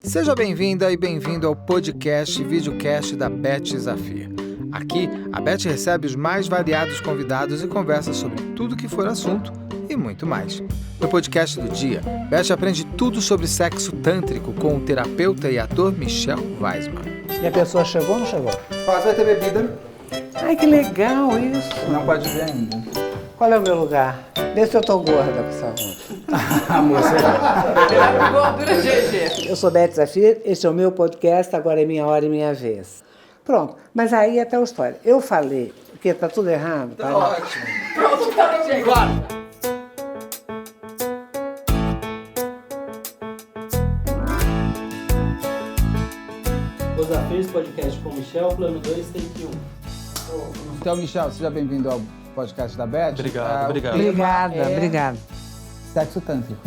Seja bem-vinda e bem-vindo ao podcast e videocast da Beth Zafir. Aqui, a Beth recebe os mais variados convidados e conversa sobre tudo que for assunto e muito mais. No podcast do dia, Beth aprende tudo sobre sexo tântrico com o terapeuta e ator Michel Weisman. E a pessoa chegou ou não chegou? Você vai ter bebida? Ai, que legal isso. Não pode ver ainda. Qual é o meu lugar? Vê se eu tô gorda com essa roupa. Amor, será? Gordura GG. Eu sou Beth Zafir, este é o meu podcast, agora é minha hora e minha vez. Pronto, mas aí é tal história. Eu falei, porque tá tudo errado. Tá ótimo. Pronto, tá, gente. Claro. Os Desafios Podcast com Michel, plano 2, take 1. Então, Michel, seja bem-vindo ao podcast da Beth. Obrigado, obrigado. Obrigada. Sexo tântrico.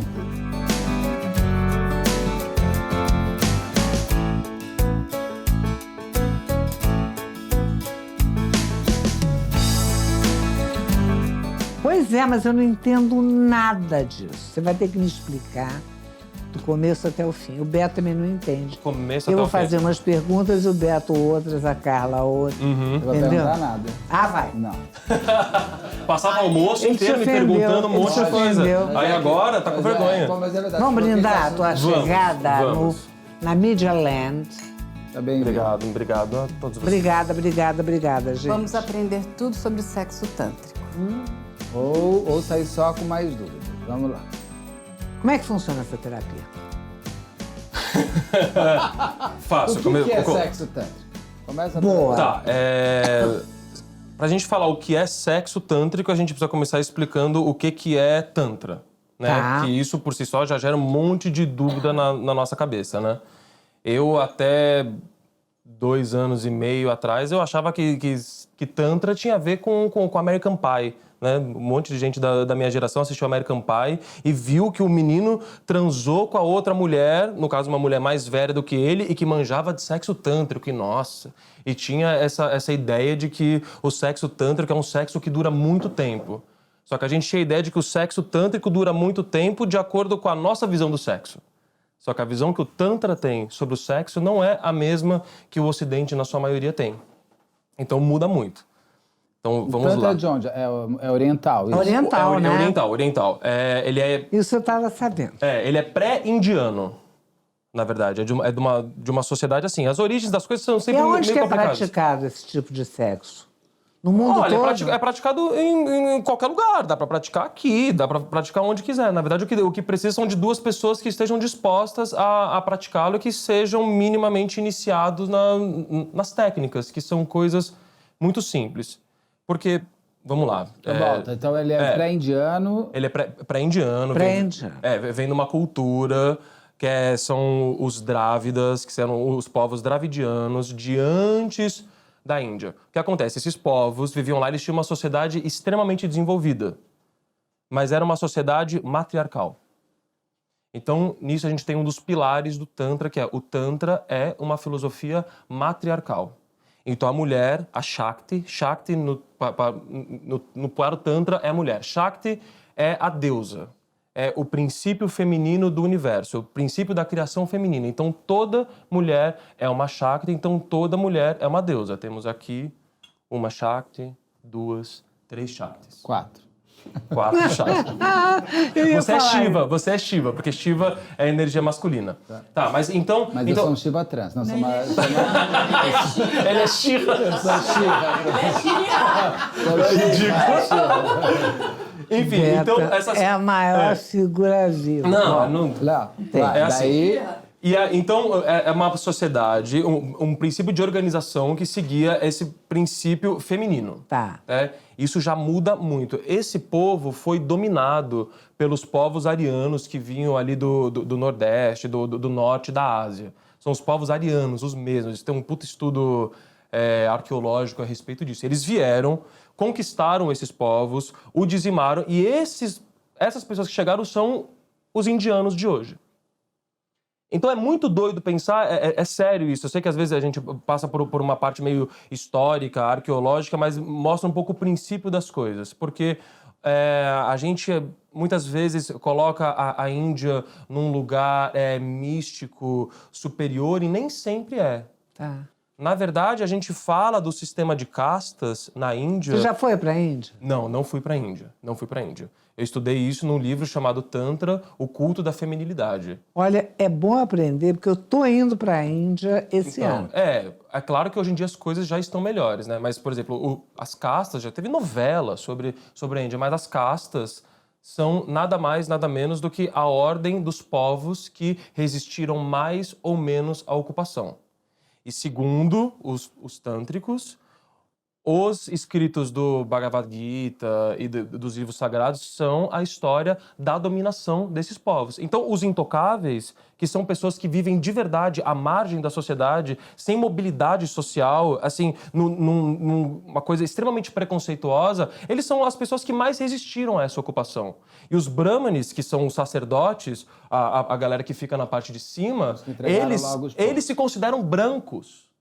Pois é, mas eu não entendo nada disso. Você vai ter que me explicar do começo até o fim. O Beto também não entende. Começo Eu até vou o fim. fazer umas perguntas e o Beto outras, a Carla outras. Uhum. Não vou Entendeu? perguntar nada. Ah, vai. Não. Passava o almoço Ele inteiro te me ofendeu, perguntando um ele monte te de coisa. ofendeu. Aí agora tá com vergonha. Mas é verdade. Vamos brindar a tua Vamos, chegada vamos. na Media Land. Tá bem. Obrigado a todos vocês. Obrigada, gente. Vamos aprender tudo sobre sexo tântrico. Ou sair só com mais dúvidas. Vamos lá. Como é que funciona essa terapia? Fácil. O que é sexo tântrico? Começa Boa. Tá, pra gente falar o que é sexo tântrico, a gente precisa começar explicando o que é tantra, né? Tá. Que isso por si só já gera um monte de dúvida na nossa cabeça, né? Eu até 2 anos e meio atrás, eu achava que tantra tinha a ver com American Pie, né? Um monte de gente da minha geração assistiu American Pie e viu que o menino transou com a outra mulher, no caso uma mulher mais velha do que ele e que manjava de sexo tântrico, e nossa, e tinha essa ideia de que o sexo tântrico é um sexo que dura muito tempo. Só que a gente tinha a ideia de que o sexo tântrico dura muito tempo de acordo com a nossa visão do sexo. Só que a visão que o Tantra tem sobre o sexo não é a mesma que o Ocidente, na sua maioria, tem. Então muda muito. Então vamos Tantra lá. é de onde? É oriental. Isso. Oriental, né? Oriental. Isso eu estava sabendo. Ele é pré-indiano, na verdade. É de uma sociedade assim. As origens das coisas são E sempre onde meio que é complicadas. praticado esse tipo de sexo? No mundo Olha, todo? é praticado em qualquer lugar. Dá pra praticar aqui, dá pra praticar onde quiser. Na verdade, o que precisa são de 2 pessoas que estejam dispostas a praticá-lo e que sejam minimamente iniciados nas técnicas, que são coisas muito simples. Porque, vamos lá. Volta. Então ele é pré-indiano. Ele é pré-indiano. Pré-indiano. Vem de uma cultura são os Drávidas, que eram os povos dravidianos de antes da Índia. O que acontece? Esses povos viviam lá, eles tinham uma sociedade extremamente desenvolvida, mas era uma sociedade matriarcal. Então, nisso a gente tem um dos pilares do Tantra, que é o Tantra é uma filosofia matriarcal. Então a mulher, a Shakti para o Tantra é a mulher. Shakti é a deusa, é o princípio feminino do universo, o princípio da criação feminina. Então toda mulher é uma Shakti, então toda mulher é uma deusa. Temos aqui uma Shakti, 2, 3 Shaktis. 4. 4 Shaktis. Eu ia Você falar. é Shiva, porque Shiva é energia masculina. Tá, mas então... Mas eu então... sou um Shiva trans. Não, sou uma... Ele é Shiva. Eu sou Enfim, Beto então essas... é a maior figura viva. Não. Lá. É assim. Daí... Então, é uma sociedade, um princípio de organização que seguia esse princípio feminino. Tá. Isso já muda muito. Esse povo foi dominado pelos povos arianos que vinham ali do Nordeste, do Norte da Ásia. São os povos arianos, os mesmos. Tem um puto estudo arqueológico a respeito disso. Eles vieram, conquistaram esses povos, o dizimaram, e essas pessoas que chegaram são os indianos de hoje. Então é muito doido pensar, é sério isso. Eu sei que às vezes a gente passa por uma parte meio histórica, arqueológica, mas mostra um pouco o princípio das coisas. Porque a gente muitas vezes coloca a Índia num lugar místico, superior, e nem sempre é. Tá. Na verdade, a gente fala do sistema de castas na Índia... Você já foi para a Índia? Não fui para a Índia. Não fui para a Índia. Eu estudei isso num livro chamado Tantra, O Culto da Feminilidade. Olha, é bom aprender, porque eu tô indo para a Índia esse ano. É claro que hoje em dia as coisas já estão melhores, né? Mas, por exemplo, as castas, já teve novela sobre a Índia, mas as castas são nada mais, nada menos do que a ordem dos povos que resistiram mais ou menos à ocupação. E segundo os tântricos, os escritos do Bhagavad Gita e dos livros sagrados são a história da dominação desses povos. Então, os intocáveis, que são pessoas que vivem de verdade à margem da sociedade, sem mobilidade social, assim, numa coisa extremamente preconceituosa, eles são as pessoas que mais resistiram a essa ocupação. E os brahmanes, que são os sacerdotes, a galera que fica na parte de cima, eles se consideram brancos.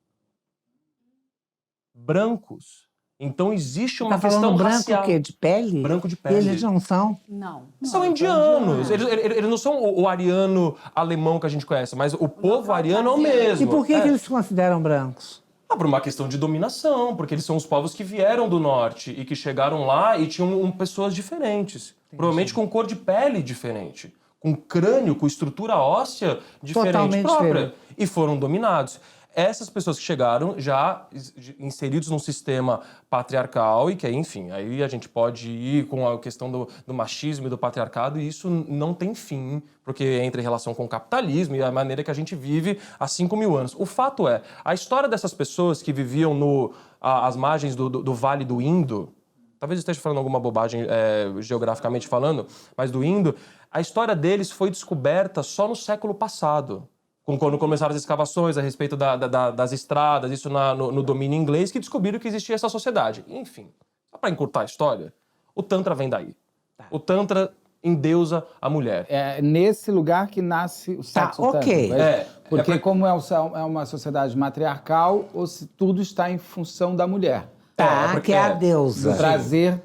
Brancos. Então existe uma questão racial. Branco o quê? De pele? Branco de pele. Eles não são? Não. São indianos. Eles não são o ariano alemão que a gente conhece, mas o povo ariano é o mesmo. E por que eles se consideram brancos? Por uma questão de dominação, porque eles são os povos que vieram do norte e que chegaram lá e tinham pessoas diferentes. Entendi. Provavelmente com cor de pele diferente, com crânio, com estrutura óssea diferente. Totalmente própria. diferente. E foram dominados. Essas pessoas que chegaram já inseridos num sistema patriarcal e que aí, enfim, aí a gente pode ir com a questão do machismo e do patriarcado e isso não tem fim, porque entra em relação com o capitalismo e a maneira que a gente vive há 5.000 anos. O fato é, a história dessas pessoas que viviam às margens do Vale do Indo, talvez eu esteja falando alguma bobagem geograficamente falando, mas do Indo, a história deles foi descoberta só no século passado. Quando começaram as escavações a respeito das estradas, isso no domínio inglês, que descobriram que existia essa sociedade. Enfim, só para encurtar a história, o Tantra vem daí. O Tantra endeusa a mulher. É nesse lugar que nasce o sexo ok. tântrico. Porque como é uma sociedade matriarcal, tudo está em função da mulher. Que é a deusa. Do prazer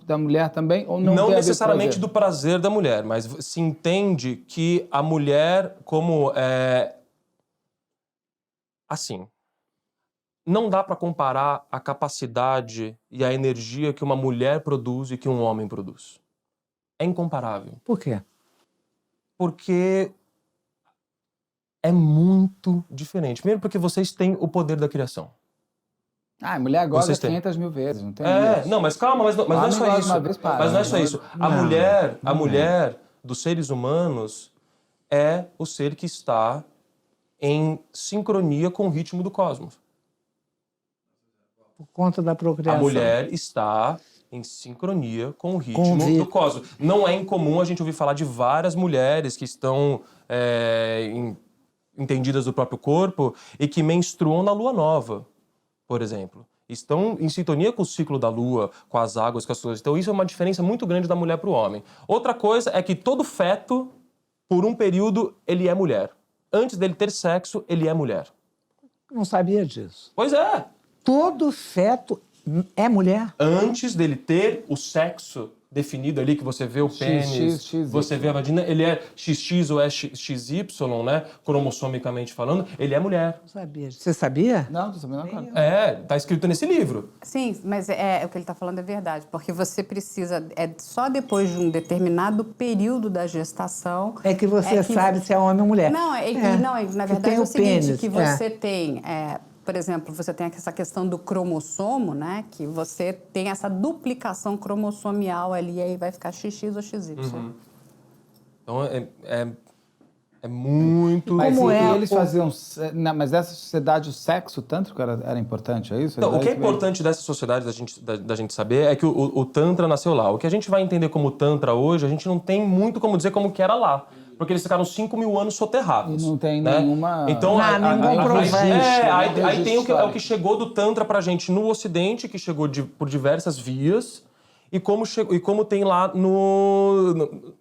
da mulher também? Ou não tem necessariamente do prazer da mulher, mas se entende que a mulher como... Assim, não dá para comparar a capacidade e a energia que uma mulher produz e que um homem produz. É incomparável. Por quê? Porque é muito diferente. Primeiro porque vocês têm o poder da criação. A mulher goza 500 mil vezes, não tem isso. Não, mas calma, mas não é só isso. Mas não é só isso. A mulher dos seres humanos é o ser que está em sincronia com o ritmo do cosmos. Por conta da procriação. A mulher está em sincronia com o ritmo do cosmos. Não é incomum a gente ouvir falar de várias mulheres que estão entendidas do próprio corpo e que menstruam na lua nova, por exemplo. Estão em sintonia com o ciclo da lua, com as águas, com as coisas. Então isso é uma diferença muito grande da mulher para o homem. Outra coisa é que todo feto, por um período, ele é mulher. Antes dele ter sexo, ele é mulher. Não sabia disso. Pois é. Todo feto é mulher? Antes dele ter o sexo definido ali, que você vê o pênis, você vê a vagina, ele é XX ou é XY, né? Cromossomicamente falando, ele é mulher. Não sabia. Você sabia? Não, não sabia não. Tá escrito nesse livro. Sim, mas o que ele está falando é verdade, porque você precisa, só depois de um determinado período da gestação... É que você sabe se é homem ou mulher. Não, na verdade é o seguinte, que você tem... por exemplo, você tem essa questão do cromossomo, né? Que você tem essa duplicação cromossomial ali, e aí vai ficar XX ou XY. Uhum. Então, é muito... Mas eles faziam... Mas nessa sociedade o sexo tântrico era importante, é isso? Não, o que é importante dessa sociedade da gente saber é que o Tantra nasceu lá. O que a gente vai entender como Tantra hoje, a gente não tem muito como dizer como que era lá. Porque eles ficaram 5.000 anos soterrados. E não tem né? nenhuma... Então, aí tem o que chegou do Tantra pra gente no Ocidente, que chegou por diversas vias, e como tem lá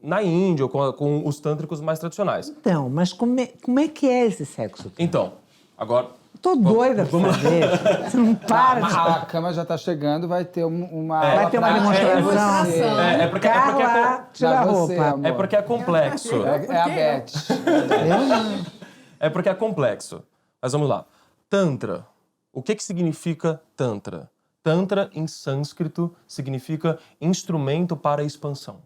na Índia, com os tântricos mais tradicionais. Então, mas como é que é esse sexo? Então, agora, Tô doida pra saber. Você não para de... A cama já tá chegando, vai ter uma... Vai ter uma demonstração. Tira a roupa. É porque é complexo. É a Beth. É porque é complexo. Mas vamos lá. Tantra. O que significa Tantra? Tantra, em sânscrito, significa instrumento para expansão.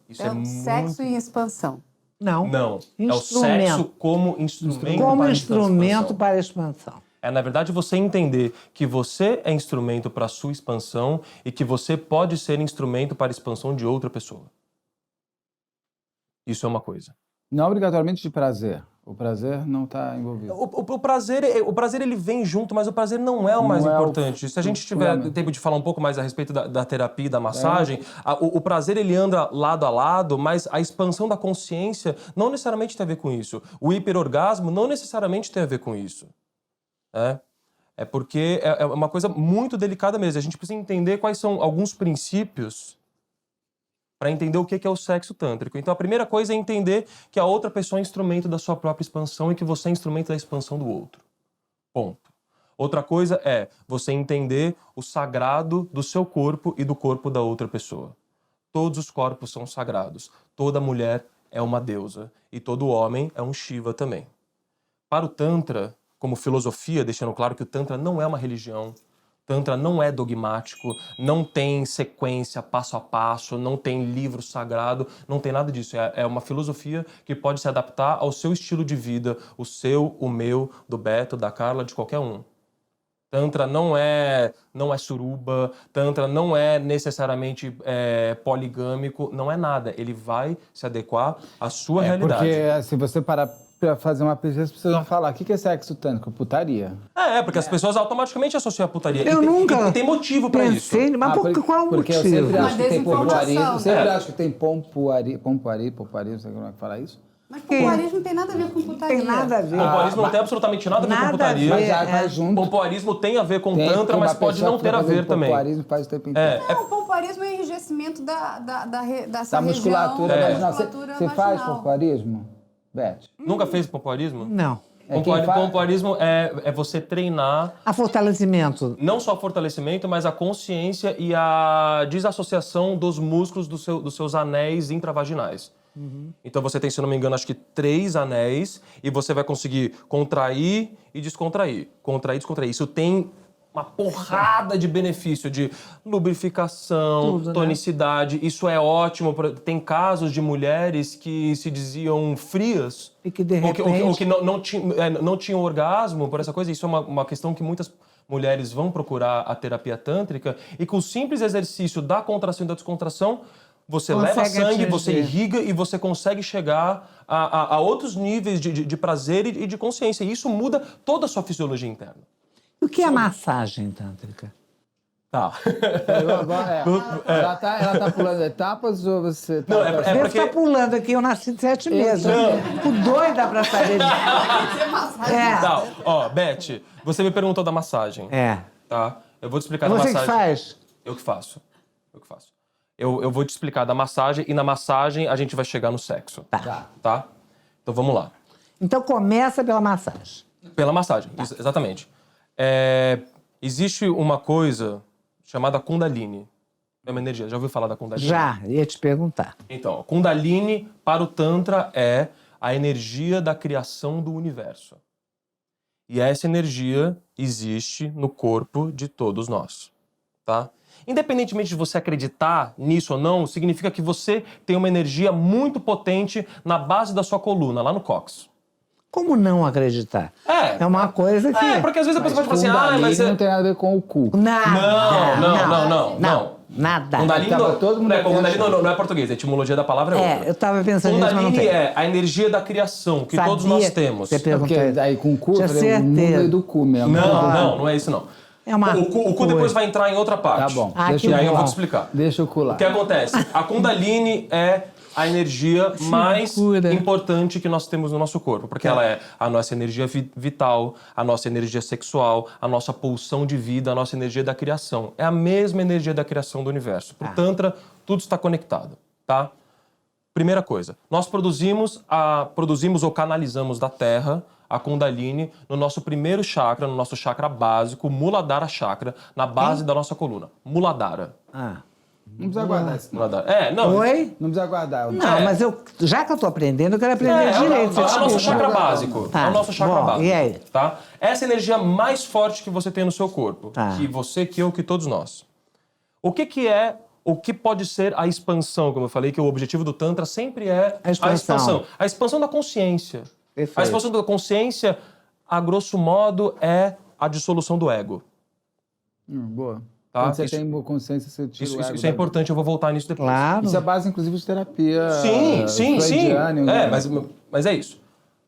Isso é sexo em expansão. Não. É o sexo como instrumento para a expansão. É, na verdade, você entender que você é instrumento para a sua expansão e que você pode ser instrumento para a expansão de outra pessoa. Isso é uma coisa. Não obrigatoriamente de prazer. O prazer não está envolvido. O prazer ele vem junto, mas o prazer não é o mais importante. Se a gente tiver tempo de falar um pouco mais a respeito da terapia e da massagem, o prazer ele anda lado a lado, mas a expansão da consciência não necessariamente tem a ver com isso. O hiperorgasmo não necessariamente tem a ver com isso. É porque é uma coisa muito delicada mesmo. A gente precisa entender quais são alguns princípios para entender o que é o sexo tântrico. Então, a primeira coisa é entender que a outra pessoa é instrumento da sua própria expansão e que você é instrumento da expansão do outro. Ponto. Outra coisa é você entender o sagrado do seu corpo e do corpo da outra pessoa. Todos os corpos são sagrados. Toda mulher é uma deusa. E todo homem é um Shiva também. Para o Tantra, como filosofia, deixando claro que o Tantra não é uma religião, Tantra não é dogmático, não tem sequência passo a passo, não tem livro sagrado, não tem nada disso. É uma filosofia que pode se adaptar ao seu estilo de vida, o seu, o meu, do Beto, da Carla, de qualquer um. Tantra não é suruba, Tantra não é necessariamente poligâmico, não é nada. Ele vai se adequar à sua realidade. Porque se você parar para fazer uma pesquisa, vocês vão falar, o que é sexo tântrico? Putaria. Porque as pessoas automaticamente associam a putaria. Eu nunca tem motivo para isso. Mas qual o motivo? Porque eu sempre acho que tem pompoarismo. Eu sempre acho que tem pompoarismo, não sei como é que fala isso. Mas pompoarismo não tem nada a ver com putaria. Tem nada a ver. Pompoarismo não tem absolutamente nada a ver com putaria. Mas já vai junto. Pompoarismo tem a ver com Tantra, mas pode não ter a ver também. Pompoarismo faz o tempo inteiro. Não, o pompoarismo é o enrijecimento dessa musculatura região, vaginal. Você faz pompoarismo, Beth? Nunca fez pompoarismo? Não. Pompoarismo é você treinar... A fortalecimento. Não só fortalecimento, mas a consciência e a desassociação dos músculos dos seus anéis intravaginais. Então você tem, se não me engano, acho que 3 anéis e você vai conseguir contrair e descontrair. Contrair e descontrair. Isso tem uma porrada de benefício de lubrificação, tonicidade. Isso é ótimo. Tem casos de mulheres que se diziam frias e que de repente... ou que não tinham orgasmo por essa coisa. Isso é uma questão que muitas mulheres vão procurar a terapia tântrica e com o simples exercício da contração e da descontração você leva sangue, você irriga e você consegue chegar a outros níveis de prazer e de consciência. E isso muda toda a sua fisiologia interna. O que é massagem tântrica? Tá. Ela tá pulando etapas ou você tá... Não, é porque... Você tá pulando aqui, eu nasci de 7 meses. Fico doida pra saber disso. Ó, Beth, você me perguntou da massagem. Tá? Eu vou te explicar da massagem. Você que faz? Eu que faço. Eu vou te explicar da massagem e na massagem a gente vai chegar no sexo. Tá? Então vamos lá. Então começa pela massagem. Pela massagem, exatamente. Existe uma coisa chamada Kundalini. É uma energia. Já ouviu falar da Kundalini? Já, ia te perguntar. Então, Kundalini para o Tantra é a energia da criação do universo. E essa energia existe no corpo de todos nós. Tá? Independentemente de você acreditar nisso ou não, significa que você tem uma energia muito potente na base da sua coluna, lá no cóccix. Como não acreditar? É uma coisa que... porque às vezes a pessoa pode falar assim, mas... não tem nada a ver com o cu. Não. Nada. Kundalini não é português, a etimologia da palavra é outra. Eu tava pensando nisso, mas não tem. Kundalini é a energia da criação, que todos nós temos. Você perguntou. Porque aí com o cu, eu falei, o mundo do cu mesmo. Não é isso não. O cu depois vai entrar em outra parte. Tá bom. E aí eu vou te explicar. Deixa o cu lá. O que acontece? A Kundalini é a energia mais importante que nós temos no nosso corpo, porque ela é a nossa energia vital, a nossa energia sexual, a nossa pulsão de vida, a nossa energia da criação. É a mesma energia da criação do universo. Pro Tantra, tudo está conectado, tá? Primeira coisa, nós produzimos ou canalizamos da Terra a Kundalini no nosso primeiro chakra, no nosso chakra básico, Muladhara Chakra, na base da nossa coluna. Muladhara. Não precisa guardar isso. Não. Oi? Não precisa guardar. Não, mas já que eu tô aprendendo, eu quero aprender direito. É o nosso chakra básico. É o nosso chakra básico. E aí? Tá? Essa é a energia mais forte que você tem no seu corpo. Tá. Que você, que eu, que todos nós. O que pode ser a expansão, como eu falei, que o objetivo do Tantra sempre é a expansão. A expansão da consciência. Perfeito. A expansão da consciência, a grosso modo, é a dissolução do ego. Boa. Tá? Quando você tem consciência, você tira o ego isso é importante, eu vou voltar nisso depois. Claro. Isso é base, inclusive, de terapia. Sim. freudiana, Mas é isso.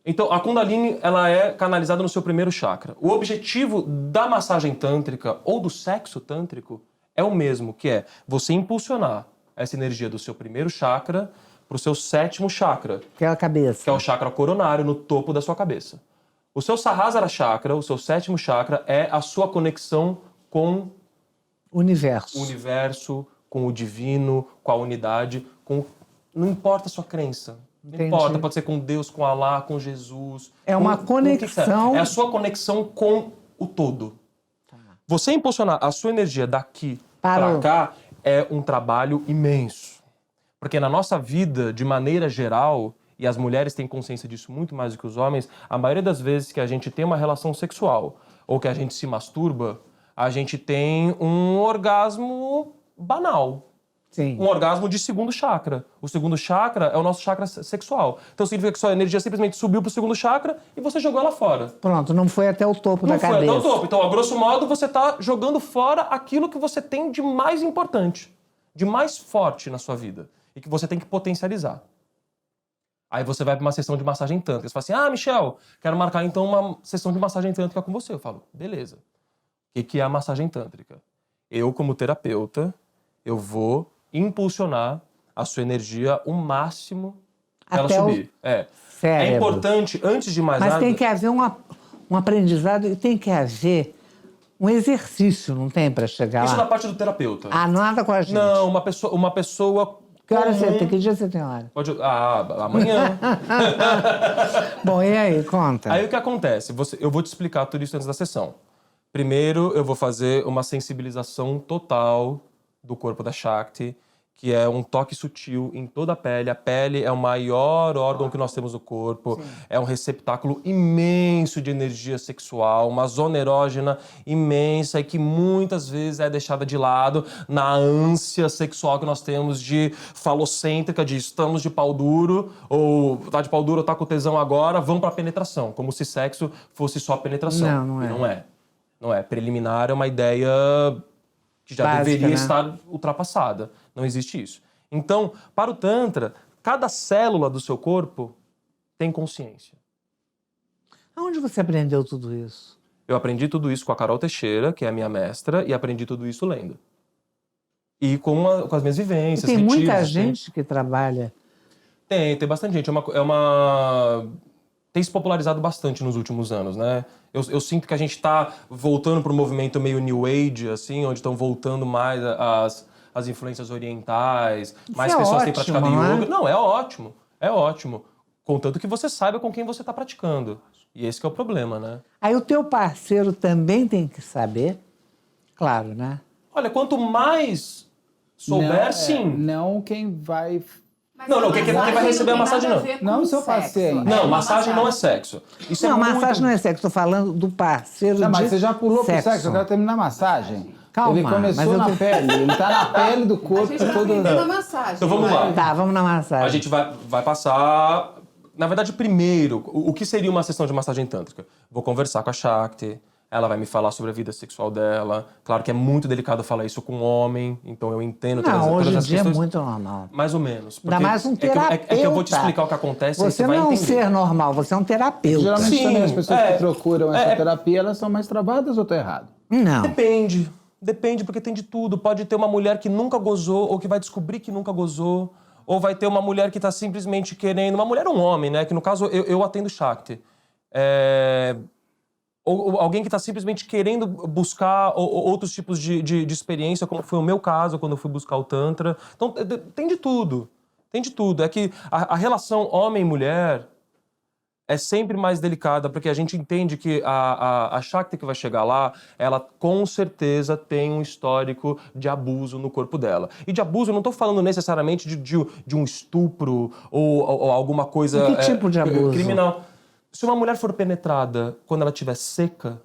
Então, a Kundalini, ela é canalizada no seu primeiro chakra. O objetivo da massagem tântrica ou do sexo tântrico é o mesmo, que é você impulsionar essa energia do seu primeiro chakra para o seu sétimo chakra. Que é a cabeça. Que é o chakra coronário, no topo da sua cabeça. O seu Sahasrara Chakra, o seu sétimo chakra, é a sua conexão com Universo. o universo, com o divino, com a unidade, não importa a sua crença. Não Entendi. importa, pode ser com Deus, com Alá, com Jesus. É uma conexão. É a sua conexão com o todo. Você impulsionar a sua energia daqui para cá é um trabalho imenso. Porque na nossa vida, de maneira geral, e as mulheres têm consciência disso muito mais do que os homens, a maioria das vezes que a gente tem uma relação sexual ou que a gente se masturba, a gente tem um orgasmo banal. Sim. Um orgasmo de segundo chakra. O segundo chakra é o nosso chakra sexual. Então significa que sua energia simplesmente subiu para o segundo chakra e você jogou ela fora. Pronto, não foi até o topo da cabeça. Não foi até o topo. Então, a grosso modo, você está jogando fora aquilo que você tem de mais importante, de mais forte na sua vida e que você tem que potencializar. Aí você vai para uma sessão de massagem tântrica. Você fala assim, Michel, quero marcar então uma sessão de massagem tântrica com você. Eu falo, beleza. O que é a massagem tântrica? Eu, como terapeuta, eu vou impulsionar a sua energia o máximo para ela subir. É importante, antes de mais nada... Mas tem que haver um aprendizado e tem que haver um exercício, não tem, para chegar lá? Isso na parte do terapeuta. Nada com a gente. Não, uma pessoa que hora você tem? Que dia você tem hora? Amanhã. Bom, e aí? Conta. Aí o que acontece? Eu vou te explicar tudo isso antes da sessão. Primeiro, eu vou fazer uma sensibilização total do corpo da Shakti, que é um toque sutil em toda a pele. A pele é o maior órgão que nós temos no corpo. Sim. É um receptáculo imenso de energia sexual, uma zona erógena imensa e que muitas vezes é deixada de lado na ânsia sexual que nós temos de falocêntrica, de estamos de pau duro, ou tá de pau duro, ou tá com tesão agora, vamos pra penetração. Como se sexo fosse só penetração. Não é. E não é. Não é. Preliminar é uma ideia que já básica, deveria né? estar ultrapassada. Não existe isso. Então, para o Tantra, cada célula do seu corpo tem consciência. Aonde você aprendeu tudo isso? Eu aprendi tudo isso com a Carol Teixeira, que é a minha mestra, e aprendi tudo isso lendo. E com as minhas vivências. E tem retiros, muita gente que trabalha. Tem bastante gente. Tem se popularizado bastante nos últimos anos, né? Eu sinto que a gente está voltando para um movimento meio New Age, assim, onde estão voltando mais as influências orientais, mais pessoas têm praticado yoga. Não, é ótimo. É ótimo. Contanto que você saiba com quem você está praticando. E esse que é o problema, né? Aí o teu parceiro também tem que saber? Claro, né? Olha, quanto mais souber, sim. Não quem vai... Não, quem vai receber a massagem não. Não o seu parceiro. Não, massagem não é sexo. Isso não, massagem não é sexo. Estou falando do parceiro de mas você já pulou pro sexo. Eu quero terminar a massagem. Calma, ele começou na pele. Ele tá na pele do corpo. A gente todo... na massagem. Então vamos lá. Tá, vamos na massagem. A gente vai passar... Na verdade, primeiro, o que seria uma sessão de massagem tântrica? Vou conversar com a Shakti. Ela vai me falar sobre a vida sexual dela. Claro que é muito delicado falar isso com um homem, então eu entendo todas as questões. Hoje em dia é muito normal. Mais ou menos. Ainda mais um terapeuta. É que eu vou te explicar o que acontece você e você vai entender. Você não é um ser normal, você é um terapeuta. Geralmente também as pessoas que procuram essa terapia, elas são mais travadas ou estou errado? Não. Depende, porque tem de tudo. Pode ter uma mulher que nunca gozou ou que vai descobrir que nunca gozou. Ou vai ter uma mulher que está simplesmente querendo... Uma mulher ou um homem, né? Que no caso eu atendo Shakti. Ou alguém que está simplesmente querendo buscar outros tipos de experiência, como foi o meu caso, quando eu fui buscar o Tantra. Então, tem de tudo. Tem de tudo. É que a relação homem-mulher é sempre mais delicada, porque a gente entende que a Shakti que vai chegar lá, ela com certeza tem um histórico de abuso no corpo dela. E de abuso, eu não estou falando necessariamente de um estupro ou alguma coisa que tipo de abuso? Criminal. Se uma mulher for penetrada quando ela estiver seca,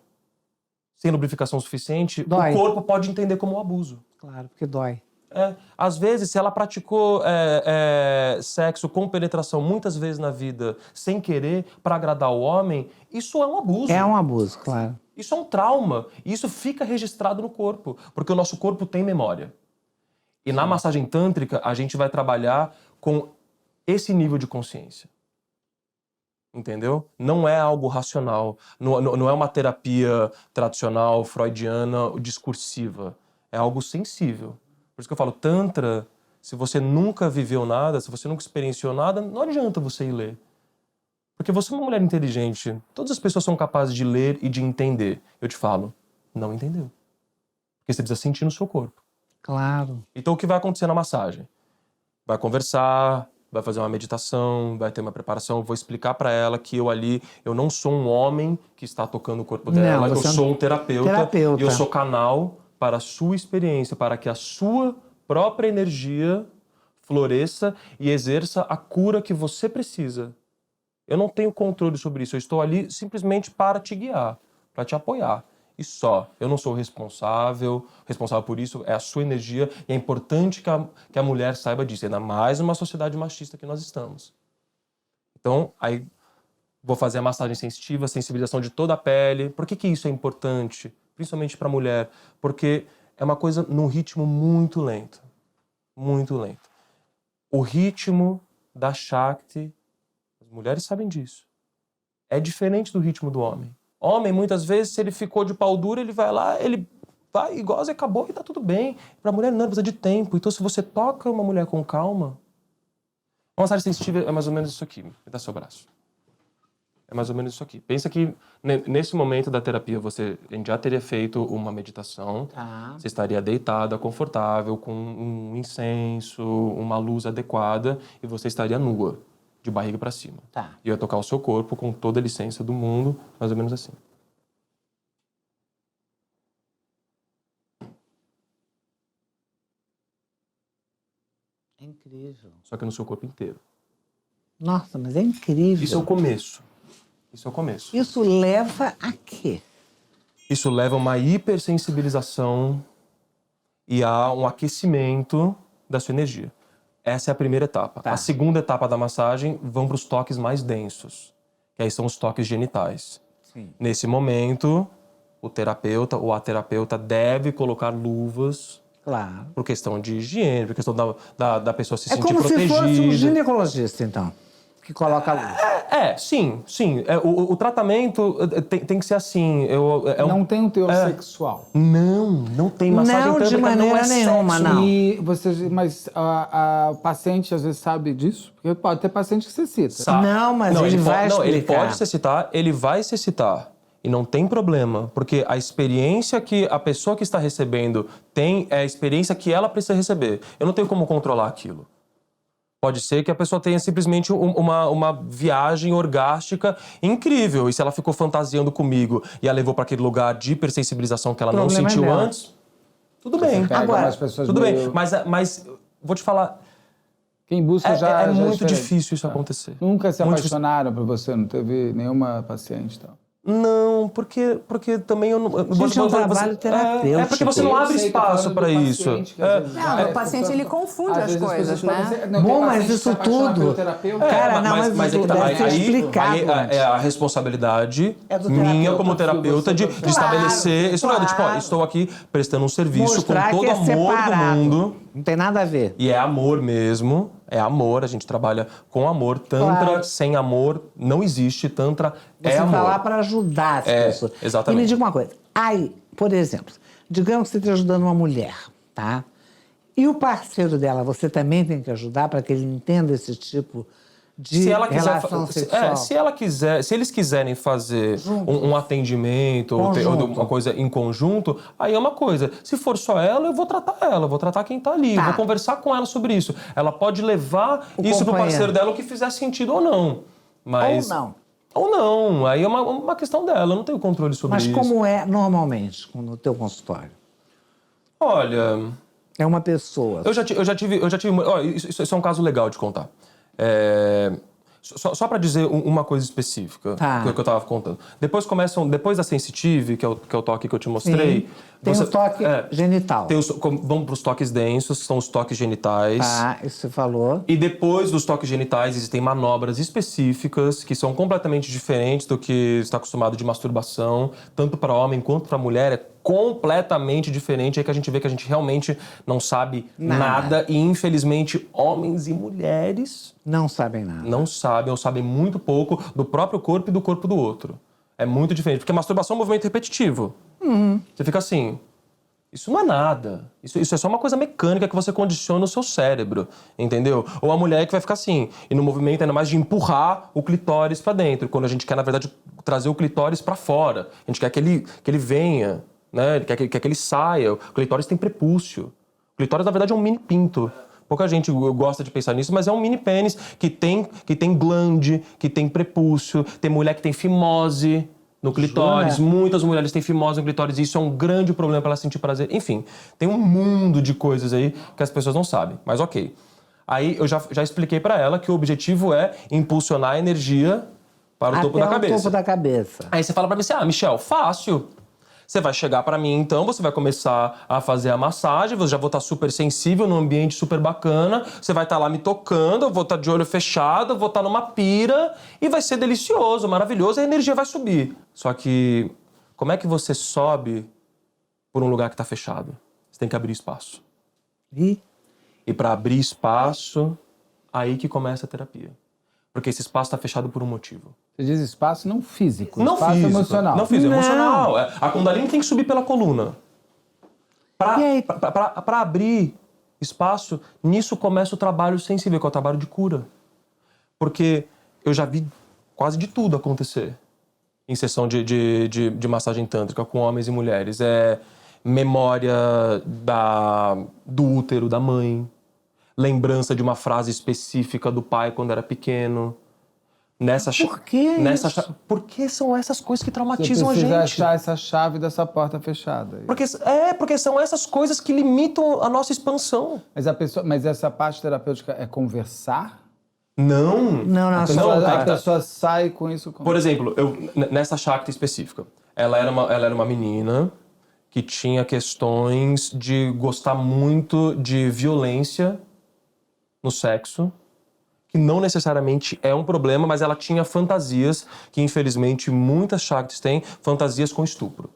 sem lubrificação suficiente, dói. O corpo pode entender como um abuso. Claro, porque dói. Às vezes, se ela praticou sexo com penetração muitas vezes na vida, sem querer, para agradar o homem, isso é um abuso. É um abuso, claro. Isso é um trauma. E isso fica registrado no corpo, porque o nosso corpo tem memória. E na massagem tântrica, a gente vai trabalhar com esse nível de consciência. Entendeu? Não é algo racional. Não é uma terapia tradicional, freudiana, discursiva. É algo sensível. Por isso que eu falo, Tantra, se você nunca viveu nada, se você nunca experienciou nada, não adianta você ir ler. Porque você é uma mulher inteligente. Todas as pessoas são capazes de ler e de entender. Eu te falo, não entendeu. Porque você precisa sentir no seu corpo. Claro. Então o que vai acontecer na massagem? Vai conversar, vai fazer uma meditação, vai ter uma preparação. Eu vou explicar pra ela que eu não sou um homem que está tocando o corpo dela. Eu sou um terapeuta. E eu sou canal para a sua experiência, para que a sua própria energia floresça e exerça a cura que você precisa. Eu não tenho controle sobre isso, eu estou ali simplesmente para te guiar, para te apoiar. E só, eu não sou responsável por isso é a sua energia e é importante que a mulher saiba disso, ainda mais numa sociedade machista que nós estamos. Então, aí vou fazer a massagem sensitiva, sensibilização de toda a pele. Por que isso é importante? Principalmente para a mulher, porque é uma coisa num ritmo muito lento. Muito lento. O ritmo da Shakti, as mulheres sabem disso, é diferente do ritmo do homem. Homem, muitas vezes, se ele ficou de pau duro, ele vai lá, ele vai e goza e acabou e tá tudo bem. Para a mulher não, precisa de tempo. Então, se você toca uma mulher com calma, uma massagem sensitiva é mais ou menos isso aqui, me dá seu braço. É mais ou menos isso aqui. Pensa que nesse momento da terapia a gente já teria feito uma meditação. Você estaria deitada, confortável, com um incenso, uma luz adequada e você estaria nua, de barriga para cima. E eu ia tocar o seu corpo com toda a licença do mundo, mais ou menos assim. É incrível. Só que no seu corpo inteiro. Nossa, mas é incrível. Isso é o começo. Isso é o começo. Isso leva a quê? Isso leva a uma hipersensibilização e a um aquecimento da sua energia. Essa é a primeira etapa. A segunda etapa da massagem vão para os toques mais densos, que aí são os toques genitais. Nesse momento, o terapeuta ou a terapeuta deve colocar luvas. Claro. Por questão de higiene, por questão da pessoa se sentir protegida. É como se fosse um ginecologista, então, que coloca a luz. Sim. O tratamento tem que ser assim. Não tem um teor sexual. Não tem. Massagem tântrica de maneira não é nenhuma, sexo. não. Mas a paciente às vezes sabe disso? Porque pode ter paciente que se excita. Não, mas ele vai explicar. Ele pode se excitar, ele vai se excitar. E não tem problema, porque a experiência que a pessoa que está recebendo tem é a experiência que ela precisa receber. Eu não tenho como controlar aquilo. Pode ser que a pessoa tenha simplesmente uma viagem orgástica incrível. E se ela ficou fantasiando comigo e a levou para aquele lugar de hipersensibilização que ela não sentiu antes, tudo bem. Agora, tudo bem. Mas vou te falar... Quem busca já... É muito difícil isso acontecer. Nunca se apaixonaram por você? Não teve nenhuma paciente e tal? Não, porque também eu não... Gente, é um trabalho terapêutico. É porque você não abre espaço para isso. Não, o paciente ele confunde as coisas, né? Bom, mas isso tudo... Cara, não, mas isso deve ser explicado antes. É a responsabilidade minha como terapeuta de estabelecer... Isso não é tipo, estou aqui prestando um serviço com todo o amor do mundo. Não tem nada a ver. E é amor mesmo. É amor, a gente trabalha com amor. Tantra sem amor não existe. Tantra é amor. Você tá lá para ajudar as pessoas. Exatamente. E me diga uma coisa. Aí, por exemplo, digamos que você está ajudando uma mulher, tá? E o parceiro dela, você também tem que ajudar para que ele entenda esse tipo de relação sexual. Se eles quiserem fazer um atendimento ou uma coisa em conjunto, aí é uma coisa. Se for só ela, eu vou tratar ela, eu vou tratar quem tá ali, eu vou conversar com ela sobre isso. Ela pode levar isso pro parceiro dela, o que fizer sentido ou não. Mas... Ou não. Aí é uma questão dela, eu não tenho controle sobre isso. Mas como é normalmente no teu consultório? Olha... É uma pessoa. Eu já tive... Isso é um caso legal de contar. Só para dizer uma coisa específica que eu tava contando. Depois da Sensitive, que é o toque que eu te mostrei... Tem o toque genital. Vamos para os toques densos, que são os toques genitais. Isso você falou. E depois dos toques genitais existem manobras específicas que são completamente diferentes do que está acostumado de masturbação, tanto para homem quanto para mulher. É completamente diferente. É que a gente vê que a gente realmente não sabe nada. E, infelizmente, homens e mulheres... Não sabem nada. Não sabem, ou sabem muito pouco do próprio corpo e do corpo do outro. É muito diferente. Porque a masturbação é um movimento repetitivo. Você fica assim... Isso não é nada. Isso é só uma coisa mecânica que você condiciona o seu cérebro, entendeu? Ou a mulher que vai ficar assim, e no movimento ainda mais de empurrar o clitóris pra dentro, quando a gente quer, na verdade, trazer o clitóris pra fora. A gente quer que ele venha, né? Quer que ele saia. O clitóris tem prepúcio. O clitóris, na verdade, é um mini pinto. Pouca gente gosta de pensar nisso, mas é um mini pênis que tem glande, que tem prepúcio, tem mulher que tem fimose no clitóris. Muitas mulheres têm fimose no clitóris e isso é um grande problema para ela sentir prazer. Enfim, tem um mundo de coisas aí que as pessoas não sabem, mas ok. Aí eu já expliquei para ela que o objetivo é impulsionar a energia para o topo da cabeça. O topo da cabeça. Aí você fala para mim assim, Michel, fácil. Você vai chegar para mim, então, você vai começar a fazer a massagem, você já vou estar super sensível, num ambiente super bacana, você vai estar lá me tocando, eu vou estar de olho fechado, eu vou estar numa pira e vai ser delicioso, maravilhoso, e a energia vai subir. Só que, como é que você sobe por um lugar que está fechado? Você tem que abrir espaço. E para abrir espaço, aí que começa a terapia. Porque esse espaço está fechado por um motivo. Você diz espaço não físico, não espaço físico, emocional. Não físico, emocional. A Kundalini tem que subir pela coluna. Para abrir espaço, nisso começa o trabalho sensível, que é o trabalho de cura. Porque eu já vi quase de tudo acontecer em sessão de massagem tântrica com homens e mulheres. Memória do útero da mãe, lembrança de uma frase específica do pai quando era pequeno. Por que isso? Porque são essas coisas que traumatizam a gente. Você precisa achar essa chave dessa porta fechada. Porque são essas coisas que limitam a nossa expansão. Mas essa parte terapêutica é conversar? Não. A pessoa sai com isso. Por exemplo, nessa Shakti específica, ela era uma menina que tinha questões de gostar muito de violência no sexo, que não necessariamente é um problema, mas ela tinha fantasias, que infelizmente muitas Shaktis têm, fantasias com estupro.